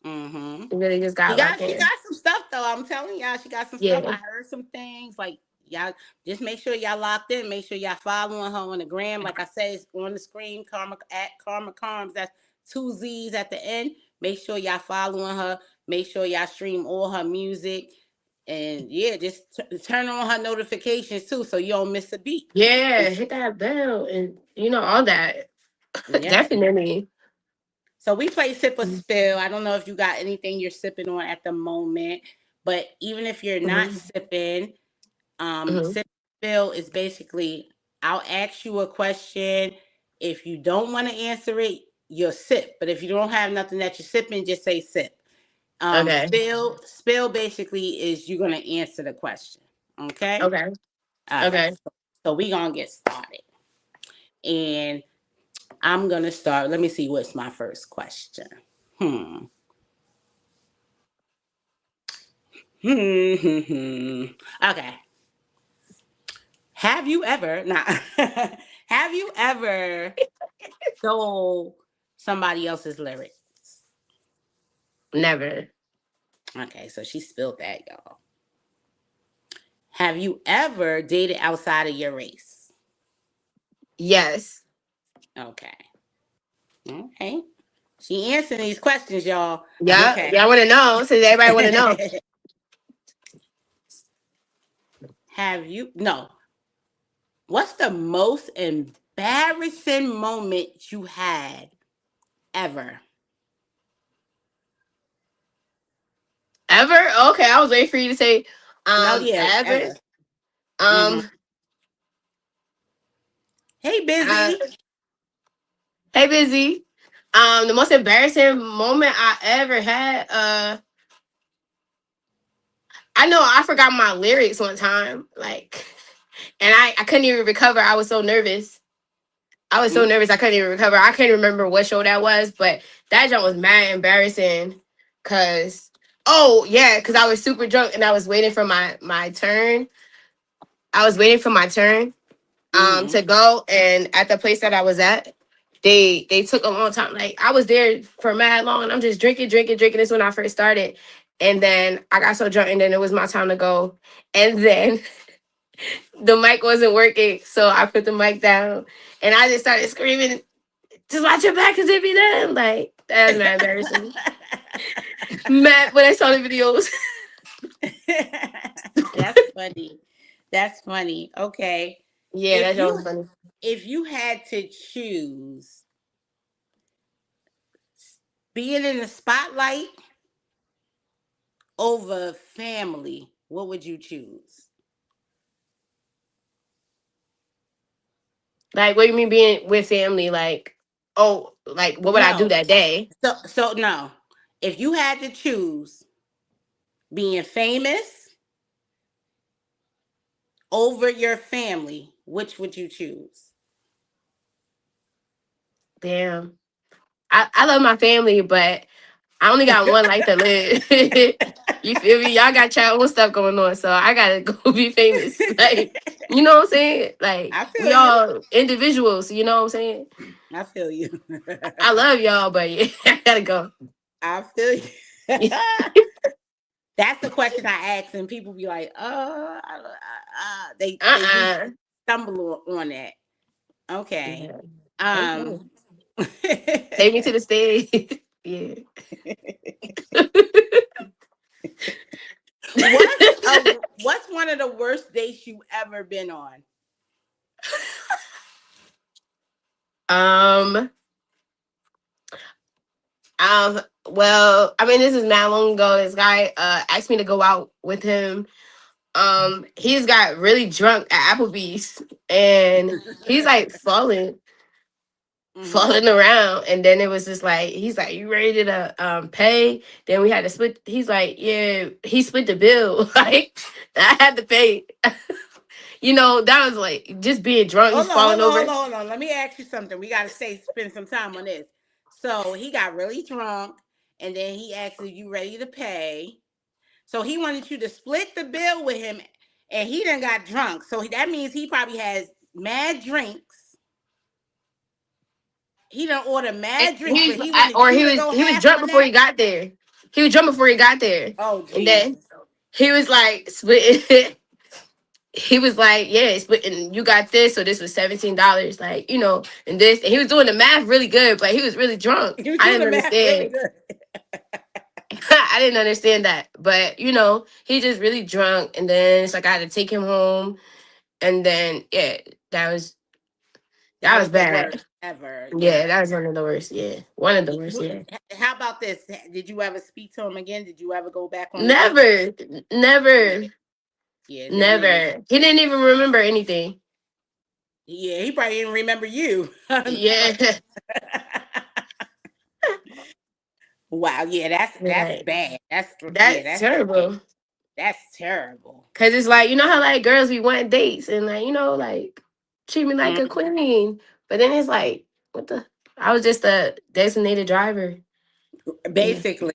Mm-hmm. we really just got to lock She in. got some stuff though. I'm telling y'all, she got some stuff. Yeah. I heard some things like y'all just make sure y'all locked in. Make sure y'all following her on the gram. Like I said, it's on the screen. Karma at Karma Karmz. That's two Z's at the end. Make sure y'all following her. Make sure y'all stream all her music. And yeah, just turn on her notifications too, so you don't miss a beat. Yeah, hit that bell and all that. Yeah. Definitely. So we play sip or spill. I don't know if you got anything you're sipping on at the moment, but even if you're not Hmm. sipping, Hmm. sip or spill is basically I'll ask you a question. If you don't want to answer it, you'll sip. But if you don't have nothing that you're sipping, just say sip. Okay. Spill basically is you're gonna answer the question. Okay. Okay. All right. Okay. So we gonna get started, and I'm gonna start. Let me see what's my first question. Hmm. Okay. Have you ever not have you ever stole somebody else's lyrics? Never. Okay, so she spilled that, y'all. Have you ever dated outside of your race? Yes. Okay. Okay. She answering these questions, y'all. Yeah. Okay. Yeah. I want to know. Since everybody want to know. Have you no. What's the most embarrassing moment you had ever? Ever? Okay. I was waiting for you to say, No, yeah, ever. ever. Hmm. Um. Hey, Uh, busy. hey, busy. The most embarrassing moment I ever had. I know I forgot my lyrics one time, like, and I couldn't even recover. I was so nervous. I was so Mm, nervous I couldn't even recover. I can't remember what show that was, but that joke was mad embarrassing. Cause cause I was super drunk and I was waiting for my turn. I was waiting for my turn mm, to go, and at the place that I was at, they took a long time. Like I was there for mad long, and I'm just drinking, drinking, drinking. This is when I first started, and then I got so drunk, and then it was my time to go, and then the mic wasn't working, so I put the mic down, and I just started screaming, "Just watch your back, cause it be them." Like that's mad embarrassing. Mad when I saw the videos. That's funny. That's funny. Okay. Yeah, If that joke you was funny. if you had to choose being in the spotlight over family, what would you choose? Like, what do you mean being with family? Like, oh, like what would I do No. that day? So no. If you had to choose being famous over your family, which would you choose? Damn. I love my family, but I only got one life to live. You feel me? Y'all got your own stuff going on, so I gotta go be famous. Like, you know what I'm saying? Like, I feel we you. all individuals. You know what I'm saying? I feel you. I love y'all, but yeah, I gotta go. I feel you. That's the question I ask, and people be like, they do Uh-uh. stumble on that. Okay. Yeah. Um, Okay. Take me to the stage. Yeah. what's one of the worst dates you ever been on? um. Well, I mean, this is not long ago. This guy asked me to go out with him. He's got really drunk at Applebee's, and he's like Hmm. falling around. And then it was just like, he's like, "You ready to pay?" Then we had to split. He's like, "Yeah." He split the bill. Like, I had to pay. That was like just being drunk. He's Hold on, falling hold on, over. hold on, hold on. Let me ask you something. We got to spend some time on this. So he got really drunk, and then he asked if you ready to pay. So he wanted you to split the bill with him, and he done got drunk. So that means he probably has mad drinks. He done order And mad drinks, he but was, he wanted or you he to was go he was half drunk on before that. he got there. He was drunk before he got there, Oh and then Jesus! he was like splitting. He was like, "Yeah, splitting. You got this, so this was $17. Like, and this." And he was doing the math really good, but he was really drunk. He was I doing the didn't math really understand. good. I didn't understand that, but he just really drunk, and then it's like I had to take him home, and then yeah, that was That that was was the bad. worst ever. Yeah, Yeah. that was one of the worst. Yeah, one of the worst. Yeah, How about this? Did you ever speak to him again? Did you ever go back on a date with never, him? Yeah, never, yeah. Then maybe, never. He didn't even remember anything. yeah. He probably didn't remember you. Yeah, Wow. Yeah, that's like bad. That's yeah. that's terrible. That's terrible. Cause it's like how like girls be wanting dates and like like treat me like a Mm, queen, but then it's like what the. I was just a designated driver. Yeah. basically,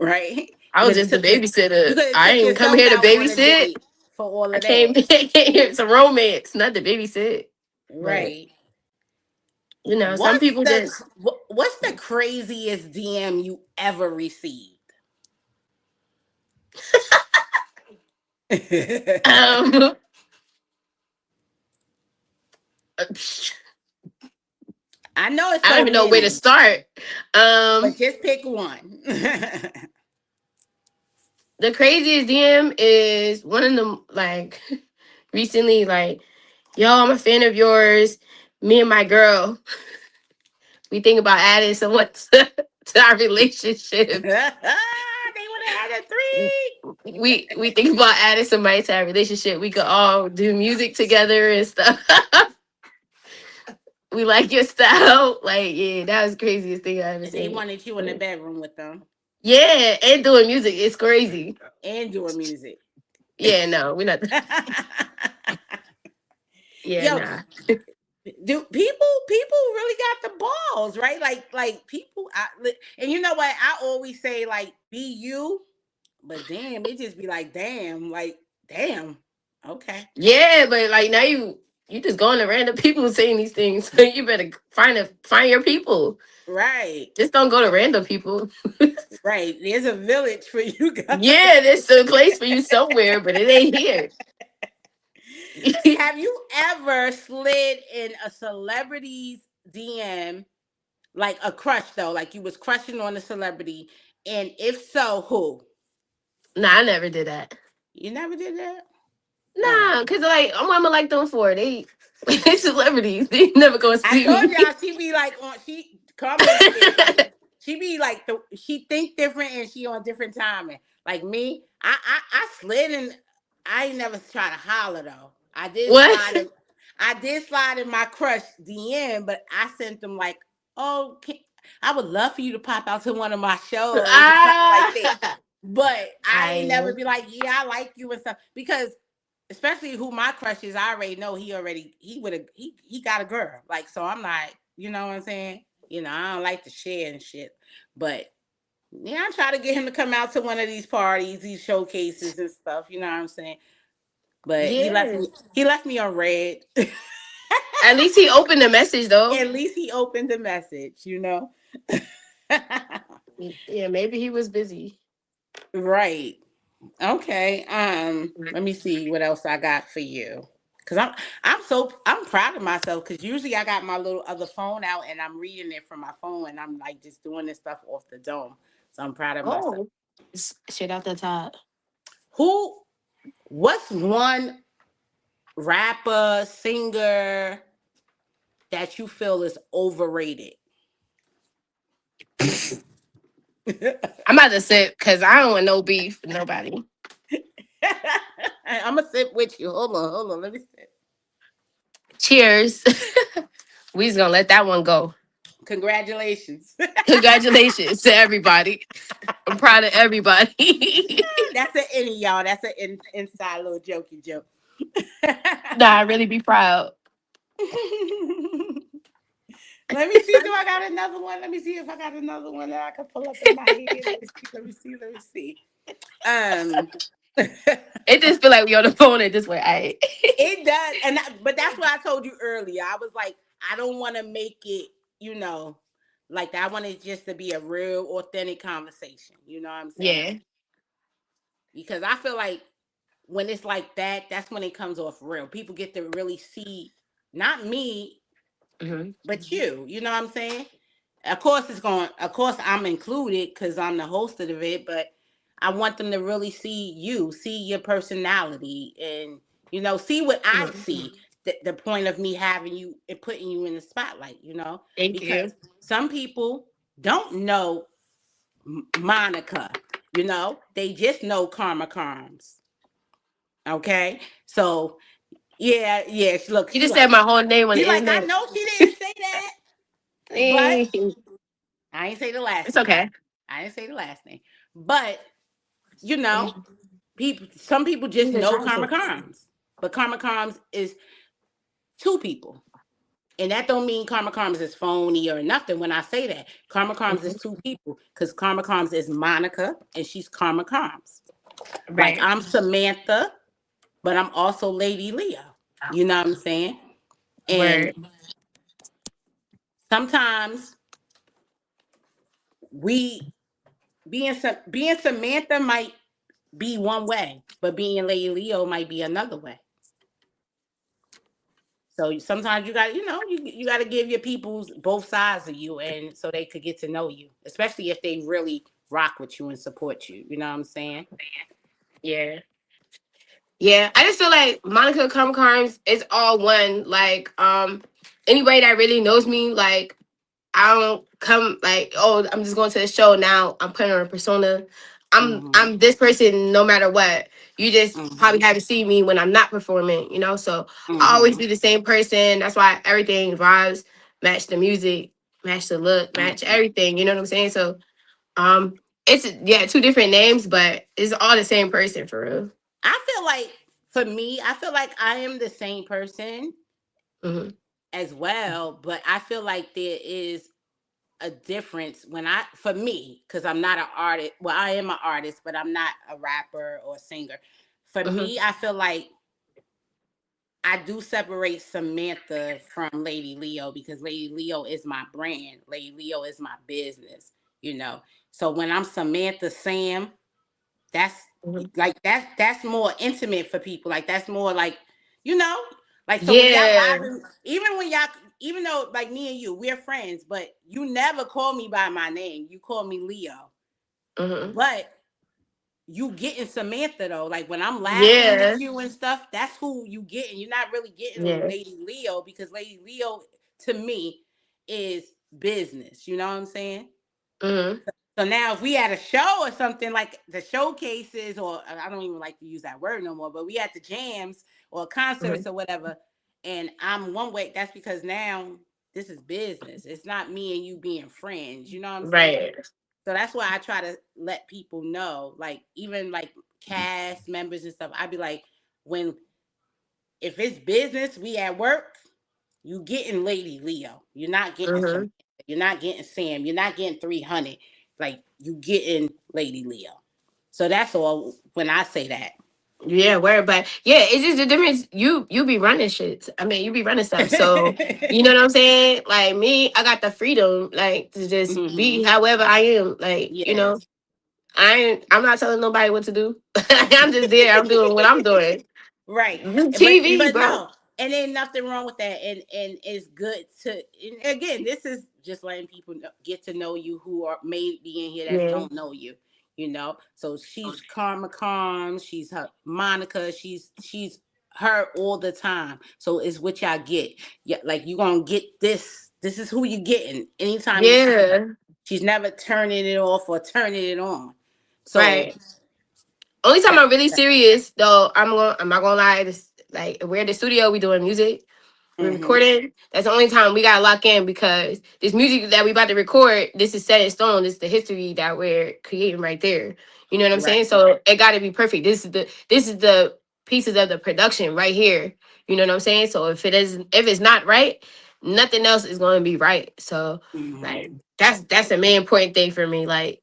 right? I You was could have just the took your you babysitter. could have I took ain't come yourself here to out on a babysit. date for all I of that, came here some romance, not to babysit. But right? some What's people the just what's the craziest DM you ever received? um I know it's I don't so even know where to many, start. but Um just pick one. the craziest DM is one of them like recently like, "Yo, I'm a fan of yours. Me and my girl, we think about adding someone to our They relationship. would have had a three. We think about adding somebody to our relationship. We could all do music together and stuff. We like your style." Like, yeah, that was the craziest thing I ever They seen. wanted you in the bedroom with them Yeah, and doing music is crazy. and doing music. Yeah, no, we're not. Yeah, Yo, nah. do people really got the balls, right? Like people, and you know what? I always say like, be you, but damn, it just be like, damn, okay, Yeah, but like now you just going to random people saying these things. So you better find your people. right, Just don't go to random people. right. There's a village for you guys. Yeah, there's a place for you somewhere, but it ain't here. Have you ever slid in a celebrity's DM, like a crush though, like you was crushing on a celebrity, and if so, who? Nah, I never did that. You never did that? Oh. Nah, cause like I'm gonna like them for they they celebrities. They never gonna I see told me. y'all she be like on she Karma is like she be like she think different and she on different timing. Like me, I slid in. I ain't never try to holler though. I did What? slide in. I did slide in my crush DM, but I sent them like, oh, I would love for you to pop out to one of my shows or something like that. Ah, But I ain't never I be like, yeah, I like you and stuff because especially who my crush is, I already know he would have he got a girl. Like so I'm not, you know what I'm saying? You know, I don't like to share and shit. But yeah, I try to get him to come out to one of these parties, these showcases and stuff, you know what I'm saying? But yeah. he left me on red. At least he opened the message though. At least he opened the message, you know? Yeah, maybe he was busy. Right. Okay. Let me see what else I got for you. Cause I'm proud of myself because usually I got my little other phone out and I'm reading it from my phone and I'm like just doing this stuff off the dome. So I'm proud of myself. Oh, shit out the top. Who what's one rapper, singer that you feel is overrated? I'm about to sip because I don't want no beef with nobody. I'm gonna sit with you. Hold on. Let me sit. Cheers. We just gonna let that one go. Congratulations. Congratulations to everybody. I'm proud of everybody. That's an any y'all. That's an inside little jokey joke. Nah, I really be proud. Let me see. Do I got another one? Let me see if I got another one that I can pull up in my head. Let me see. Let me see. Let me see. Um, It just feel like we on the phone at this way. I it does, but that's what I told you earlier. I was like, I don't want to make it, you know, like that. I want it just to be a real, authentic conversation. You know what I'm saying? yeah. Because I feel like when it's like that, that's when it comes off real. People get to really see not me, Hmm. but you. You know what I'm saying? Of course, Of course, I'm included because I'm the host of it. But I want them to really see you, see your personality, and see what I Hmm. see. The point of me having you and putting you in the spotlight. Thank you. Because some people don't know Monica. They just know Karmz. Okay, so yeah, yeah. Look, You just said my whole name on she the like, I internet. know she didn't say that, but Eh, I ain't say the last it's name. okay. I didn't say the last name, but you know, You some people just can know try Karma some. Karms, but Karma Karms is two people, and that don't mean Karma Karms is phony or nothing. When I say that, Karma Karms is Mhm. two people because Karma Karms is Monica and she's Karma Karms. Like Right. I'm Samantha, but I'm also Lady Leo. You know what I'm saying? And Word. sometimes we being Samantha might be one way, but being Lady Leo might be another way. So sometimes you got you got to give your peoples both sides of you, and so they could get to know you, especially if they really rock with you and support you. You know what I'm saying? Yeah. Yeah. I just feel like Monica Cum Carms is all one. Like, anybody that really knows me, like, I don't come like, oh, I'm just going to the show now. I'm putting on a persona. Hmm. I'm this person no matter what. You just probably Hmm. haven't seen me when I'm not performing, you know? So I always Hmm. be the same person. That's why everything vibes, match the music, match the look, match Hmm. everything. You know what I'm saying? So it's yeah, two different names, but it's all the same person for real. I feel like for me, I feel like I am the same person Hmm. as well, but I feel like there is a difference for me, because I'm not an artist. Well, I am an artist, but I'm not a rapper or a singer. For Hmm. me, I feel like I do separate Samantha from Lady Leo because Lady Leo is my brand. Lady Leo is my business, you know. So when I'm Samantha Sam, that's Hmm. that's more intimate for people. Like that's more like, you know, like so when y'all Yeah. vibing, even though like me and you, we're friends, but you never call me by my name. You call me Leo. Hmm. But you getting Samantha though. Like when I'm laughing with Yeah. you and stuff, that's who you getting. You're not really getting Yeah. Lady Leo because Lady Leo to me is business. You know what I'm saying? Hmm. So now if we had a show or something like the showcases, or I don't even like to use that word no more, but we had the jams or Hmm. concerts or whatever, and I'm one way. That's because now this is business. It's not me and you being friends. You know what I'm saying? Right. So that's why I try to let people know, like even like cast members and stuff. I'd be like, when if it's business, we at work, you getting Lady Leo. You're not getting some. Hmm. You're not getting Sam. You're not getting 300. Like you getting Lady Leo. So that's all when I say that. Yeah, where, but yeah, it's just the difference. You be running shit. I mean, you be running stuff. So you know what I'm saying? Like me, I got the freedom, like to just be Hmm. however I am. Like Yes. I'm not telling nobody what to do. I'm just there. I'm doing what I'm doing. Right. Do But TV, bro. no, and ain't nothing wrong with that. And it's good to, and again, this is just letting people get to know you who are maybe in here that Yeah, don't know you. You know, so she's Karma Karm, she's her Monica, she's her all the time. So it's what y'all get. Yeah, like you gonna get this. This is who you getting anytime you see her. yeah, She's never turning it off or turning it on. So right. Only time that, I'm really serious though, I'm not gonna lie. This like we're in the studio, we doing music. We're mm-hmm, recording. That's the only time we gotta lock in because this music that we about to record, this is set in stone. This is the history that we're creating right there. You know what I'm right. saying? So it gotta be perfect. This is the pieces of the production right here. You know what I'm saying? So if it's not right, nothing else is gonna be right. So Mm-hmm, like that's the main important thing for me. Like,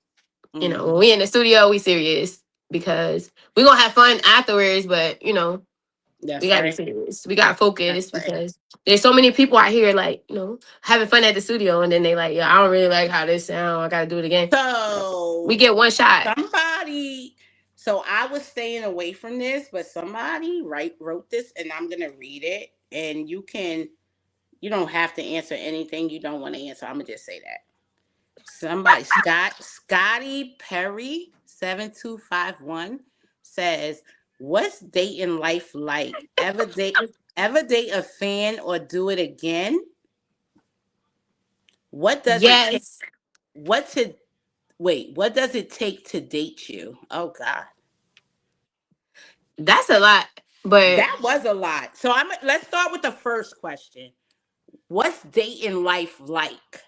when mm-hmm. we in the studio, we serious because we gonna have fun afterwards, but we That's gotta be right. serious. We gotta That's focus right. because there's so many people out here like, having fun at the studio and then they like, yeah, I don't really like how this sound. I gotta do it again. We So get one shot. somebody, so I was staying away from this, but somebody wrote this, and I'm gonna read it, and you don't have to answer anything you don't want to answer. I'm gonna just say that. Somebody, Scotty Perry 7251 says, "What's dating life like? Ever date a fan or do it again? What does it take? Yes, What's it Wait, what does it take to date you?" Oh God. that's a lot. But That was a lot. So let's start with the first question. What's dating life like?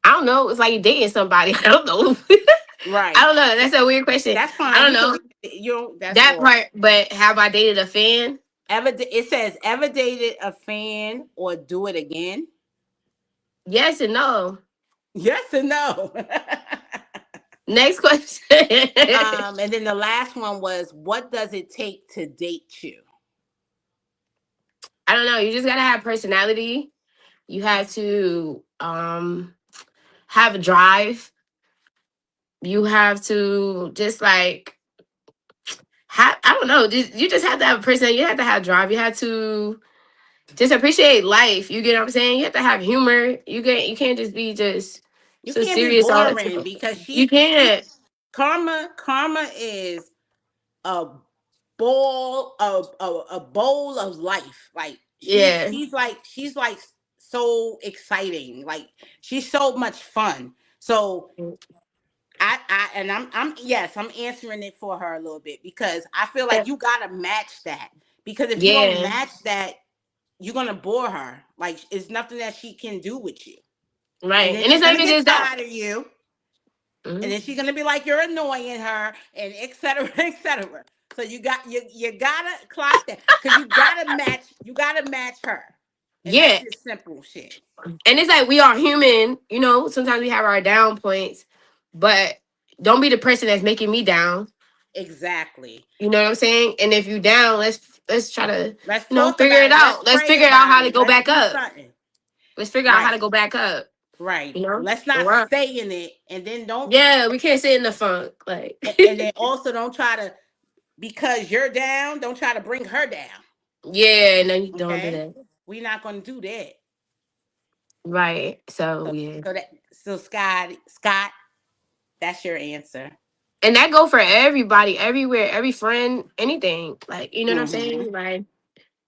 I don't know. It's like you dating somebody. I don't know. I Right. don't know. That's a weird question. That's I fine. don't You can know leave it. You don't, that's that all. part. But have I dated a fan? It says ever dated a fan or do it again? Yes and no. Yes or no? Next question. And then the last one was, what does it take to date you? I don't know. You just gotta have personality. You have to have a drive. You have to just like have, I don't know. You just have to have a person. You have to have drive. You have to just appreciate life. You get what I'm saying? You have to have humor. You can't just be just You so can't be serious all the boring time. because You she can't. Karma is a bowl of life. Like Yeah. she's like so exciting. Like she's so much fun. So I'm yes, I'm answering it for her a little bit because I feel like you gotta match that. Because if you don't Yeah. match that, you're gonna bore her. Like it's nothing that she can do with you. And Right. then And it's she's not gonna even get just that. tired of you. And Mhm. then she's gonna be like, you're annoying her, and et cetera, et cetera. So you gotta clock that because you gotta match her. And that's Yeah. just simple shit. And it's like we are human. Sometimes we have our down points, but don't be the person that's making me down. Exactly. You know what I'm saying? And if you down, let's try to, Let's talk figure about it it. Let's out. Let's pray figure out about how to it. go Let's back do up. something. Let's figure out how to Right. go back up. Right. You know? Let's For not real. stay in it and then don't Yeah, we can't sit in the funk. Like, and then also don't try to, because you're down, don't try to bring her down. yeah, no, you don't do Okay? that. We're not gonna do that. Right. So So yeah. Scott, that's your answer. And that go for everybody, everywhere, every friend, anything. Like, you know what I'm Hmm. saying? Like,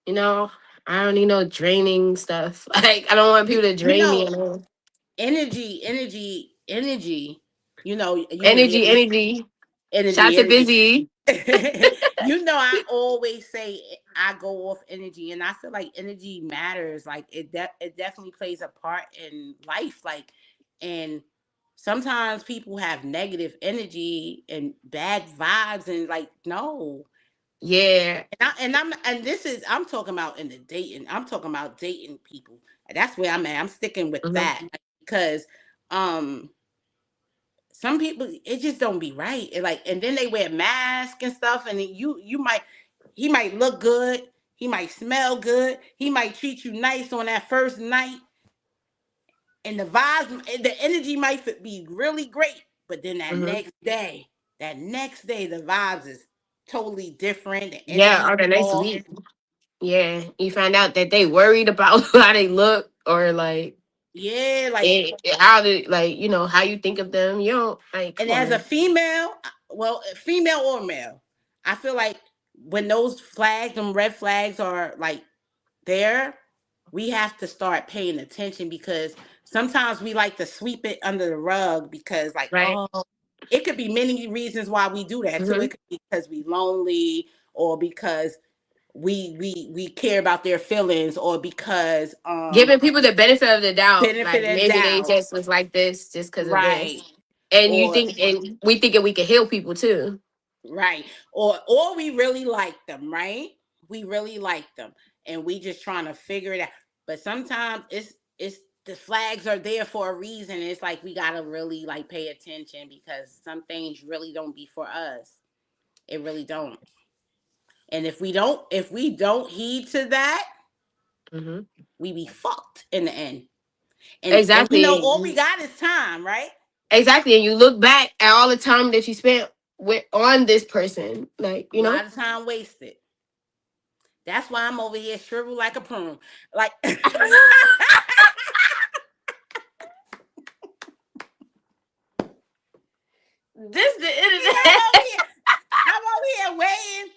you know, I don't need no draining stuff. Like, I don't want You people to you drain me. know, energy. You know, you can be Energy, energy. Shout out energy, to energy. Busy. You know, I always say I go off energy, and I feel like energy matters. Like it definitely plays a part in life. Like, and sometimes people have negative energy and bad vibes, and like no. Yeah. And this is I'm talking about in the dating. I'm talking about dating people. That's where I'm at. I'm sticking with Hmm. that because um some people it just don't be right. Like, and then they wear masks and stuff, and then you might he might look good, he might smell good, he might treat you nice on that first night, and the vibes, the energy might be really great, but then Hmm. that next day, the vibes is totally different. The Yeah, energy or the next off. week. Yeah, you find out that they worried about how they look, or like Yeah, like, how they, like, how you think of them. You don't, like, and come on, as a man. female, well, female or male, I feel like when those flags and red flags are like there, we have to start paying attention because sometimes we like to sweep it under the rug because, like, Right. oh, it could be many reasons why we do that too. Hmm. It could be because we lonely, or because we care about their feelings, or because Giving people the benefit of the doubt, benefit like of maybe they doubt, just was like this just because of right? this, and you Or think, and we thinking we can heal people too. right. Or we really like them, right? We really like them and we just trying to figure it out. But sometimes it's the flags are there for a reason. It's like we gotta really like pay attention because some things really don't be for us. It really don't. And if we don't heed to that, Hmm. we be fucked in the end. And we know all we Exactly. got is time, right? Exactly, and you look back at all the time that you spent with on this person, like, A lot of time wasted. That's why I'm over here shriveled like a prune. Like This the yeah, I'm internet. over here. I'm over here waiting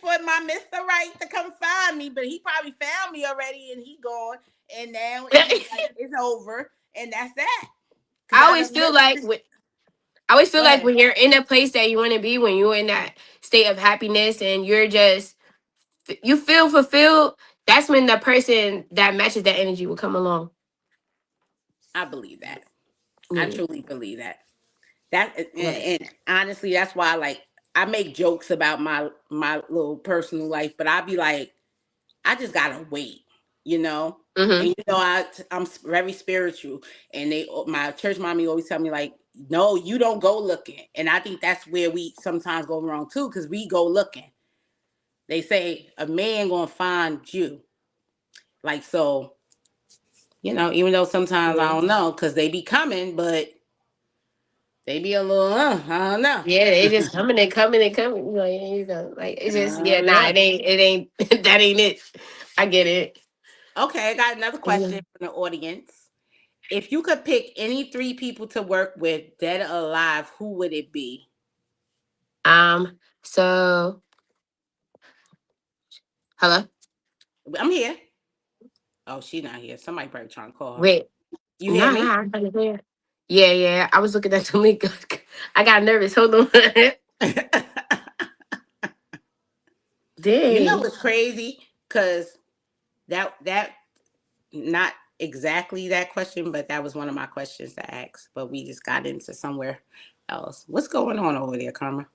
for my Mr. Right to come find me, but he probably found me already and he gone. And now he like it's over. And that's that. Cause I I always done feel lived like this. I always feel Go like ahead. when you're in a place that you want to be, when you're in that state of happiness and you're just you feel fulfilled, that's when the person that matches that energy will come along. I believe that. I Yeah. truly believe that. That Right. and honestly, that's why like I make jokes about my little personal life, but I be like, I just gotta wait, you know. And Mm-hmm. you know, I'm very spiritual, and my church mommy always tell me like, no, you don't go looking. And I think that's where we sometimes go wrong too, because we go looking. They say a man gonna find you, like so. You know, even though sometimes I Yeah. don't know, because they be coming, but they be a little, I don't know. Yeah, they just coming and coming and coming. Like, like it's I just, yeah, don't nah, know. it ain't that ain't it. I get it. Okay, I got another Yeah. question from the audience. If you could pick any three people to work with, dead or alive, who would it be? So hello. I'm here. Oh, she's not here. Somebody probably trying to call her. Wait. You hear Nah, me? nah, I'm trying to hear. Yeah, yeah. I was looking at the link. I got nervous. Hold on. You know Dang. what's crazy? Cause that not exactly that question, but that was one of my questions to ask. But we just got into somewhere else. What's going on over there, Karma?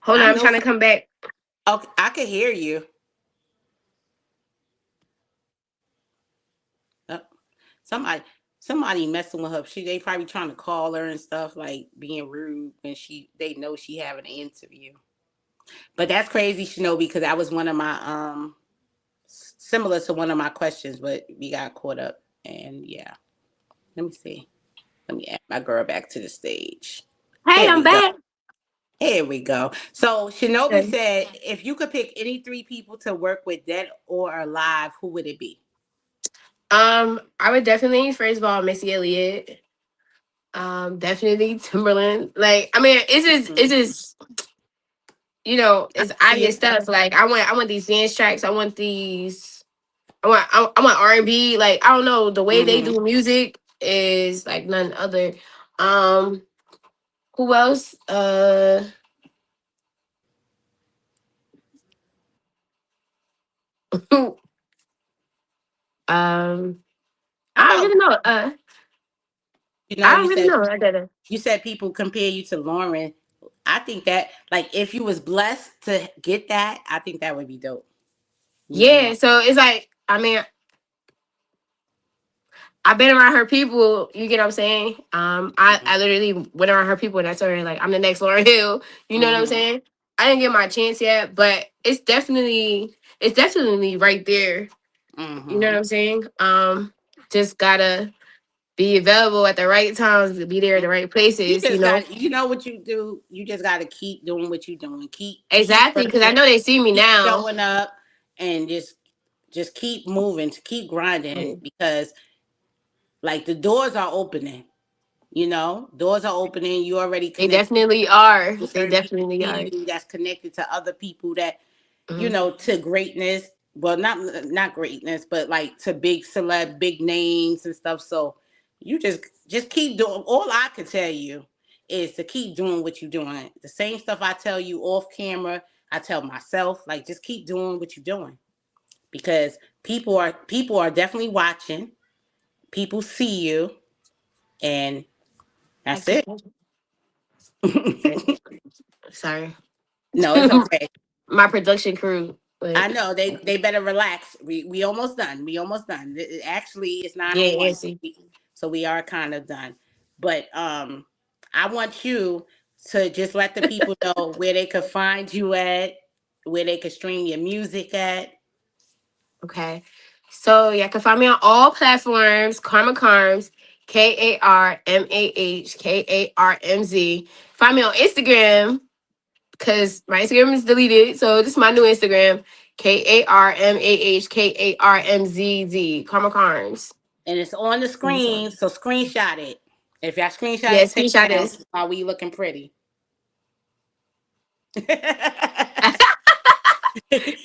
Hold on, I I'm know. trying to come back. Okay, I could hear you. Oh, somebody, somebody messing with her. They probably trying to call her and stuff, like being rude when they know she having an interview. But that's crazy, Shinobi, because that was one of my similar to one of my questions, but we got caught up. And yeah, let me see. Let me add my girl back to the stage. Hey, Here I'm we go. back. Here we go. So Shinobi Okay. said, if you could pick any three people to work with, dead or alive, who would it be? I would definitely first of all Missy Elliott. Definitely Timberland. Like, I mean, Mm. I it's see obvious it. stuff. Like, I want these dance tracks. I want these. I want R&B. Like, I don't know, the way they Hmm. do music is like none other. Um, Who else? Um, How I don't about, really know. I you don't really said know. I didn't. people compare you to Lauren. I think that, like, if you was blessed to get that, I think that would be dope. You know, Yeah, Lauren. so it's like, I mean, I've been around her people. You get what I'm saying? I literally went around her people, and I told her like, I'm the next Lauryn Hill. You know what I'm Mm-hmm. saying? I didn't get my chance yet, but it's definitely right there. You know what Mm-hmm. I'm saying? Just gotta be available at the right times, to be there at the right You places. You just know got, you know what you do. You just got to keep doing what you're doing. Keep exactly because I working. know they see me Keep now. showing up, and just keep moving. To keep grinding, Mm, because like the doors are opening. Doors are opening. You already They connected definitely are. with They certain people definitely see are. you. That's connected to other people that Mm, to greatness. Well, not greatness, but like to big celeb, big names and stuff. So you just keep doing. All I can tell you is to keep doing what you're doing. The same stuff I tell you off camera, I tell myself. Like, just keep doing what you're doing, because people are definitely watching. People see you, and I that's can't. it. Sorry. No, it's okay. My production crew. But I know they better relax. We almost done. We almost done. Actually, it's nine oh yeah, one, Nancy. so we are kind of done. But I want you to just let the people know where they could find you at, where they could stream your music at. Okay. So yeah, you can find me on all platforms. Karma Karmz, KarmahKarmz. Find me on Instagram because my Instagram is deleted. So this is my new Instagram. KarmahKarmz. Karma Karmz. And it's on the screen, so screenshot it. If y'all screenshot Yeah, it, take screenshot it down this. while we looking pretty.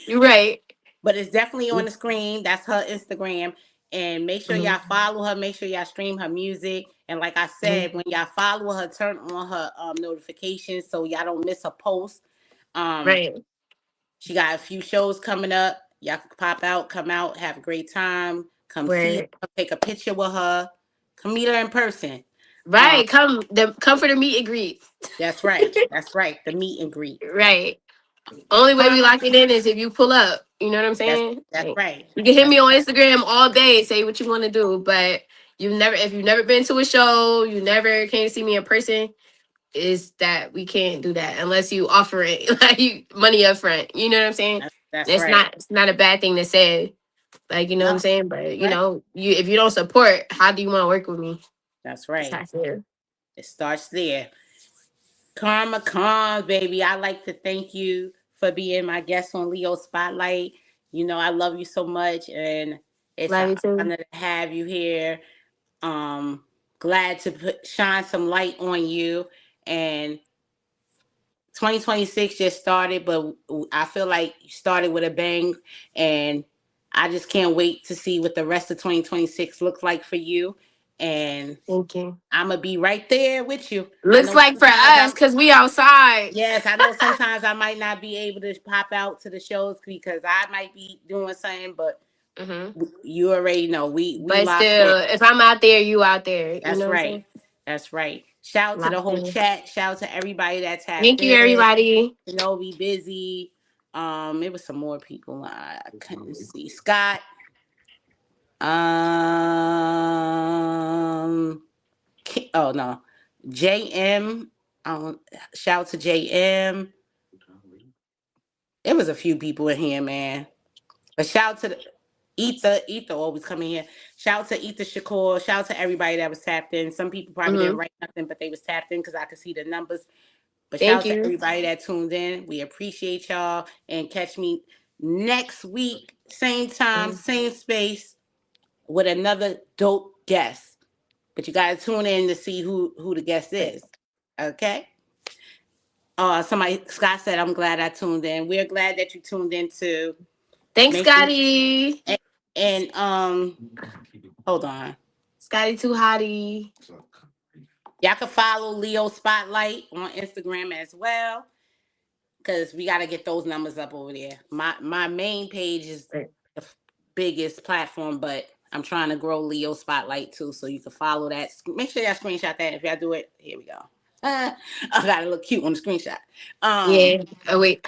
You're right. But it's definitely on the screen. That's her Instagram. And make sure Mhm, y'all follow her. Make sure y'all stream her music. And like I mhm. said, when y'all follow her, turn on her notifications so y'all don't miss a post. Um, Right. she got a few shows coming up. Y'all can pop out, come out, have a great time. Come see Where her, take a picture with her, come meet her in person. Um, right. Come for the meet and greet. that's right. That's right. The meet and greet. Right. Only way we Karma. lock it in is if you pull up. You know what I'm That's saying? that's Like, right. you can hit That's me on Instagram all day, say what you want to do, but if you've never been to a show, you never came to see me in person, is that we can't do that unless you offer it money up front. You know what I'm saying? that's It's right. not a bad thing to say. Like, you know what I'm No, saying? But right. you if you don't support, how do you want to work with me? That's It's right. not fair. It starts there. Karma Khan, baby. I like to thank you for being my guest on Leo Spotlight. I love you so much, and it's Love an you too. honor to have you here. Um, Glad to shine some light on you. And 2026 just started, but I feel like you started with a bang, and I just can't wait to see what the rest of 2026 looks like for you. And Thank you. I'm gonna be right there with you. I Looks know like for sometimes us, cause we outside. yes, I know sometimes I might not be able to pop out to the shows because I might be doing something, but Hmm. you already know we But locked in. still, if I'm out there, you out there. You That's know what I'm right. saying? That's right. Shout out to the Locked whole in. chat. Shout out to everybody that tapped Thank you, in. everybody. Be busy. It was some more people. I couldn't see. Scott. Oh no. JM. Shout out to JM. It was a few people in here, man. But shout out to the Ether always coming here. Shout out to Ether Shakur. Shout out to everybody that was tapped in. Some people probably Hmm. didn't write nothing, but they was tapped in because I could see the numbers. But shout Thank out to you. everybody that tuned in. We appreciate y'all, and catch me next week, same time, Mhm. same space, with another dope guest. But you gotta tune in to see who the guest is. Okay? Somebody Scott said, I'm glad I tuned in. We're glad that you tuned in too. Thanks, Make sure Scotty. and hold on. Scotty too hottie. Y'all can follow Leo Spotlight on Instagram as well, because we got to get those numbers up over there. My main page is the biggest platform, but I'm trying to grow Leo Spotlight too, so you can follow that. Make sure y'all screenshot that. If y'all do it, here we go. I gotta look cute on the screenshot. Yeah. Um, Oh wait.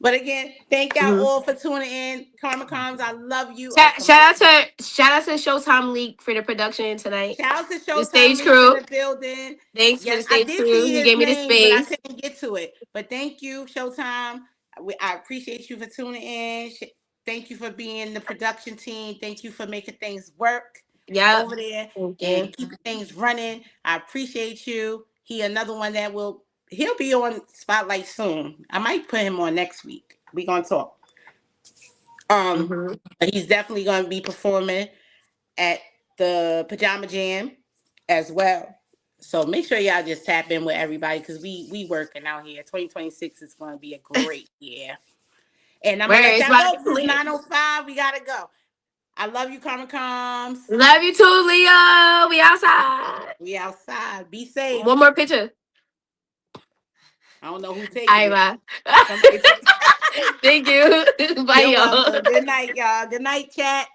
but again, thank y'all Mm-hmm. all for tuning in. Karma Karmz, I love you. Shout out to Showtime League for the production tonight. Shout out to The Showtime stage League in crew. the building. Thanks for Yes, the I stage did crew. see He his gave me the name, but I space. couldn't get to it. But thank you, Showtime. I appreciate you for tuning in. Thank you for being the production team. Thank you for making things work Yep. over there Thank you. and keeping things running. I appreciate you. He another one that he'll be on Spotlight soon. I might put him on next week. We gonna talk. Mm-hmm. But he's definitely gonna be performing at the Pajama Jam as well. So make sure y'all just tap in with everybody, because we working out here. 2026 is going to be a great year. And I'm Where going to let it's y'all about go to because it's clear. 9:05. We got to go. I love you, Karma Coms. Love you too, Leo. We outside. We outside. Be safe. One more picture. I don't know who taking All it. right, bye. Somebody take it. Thank you. Bye, You're y'all. welcome. Good night, y'all. Good night, chat.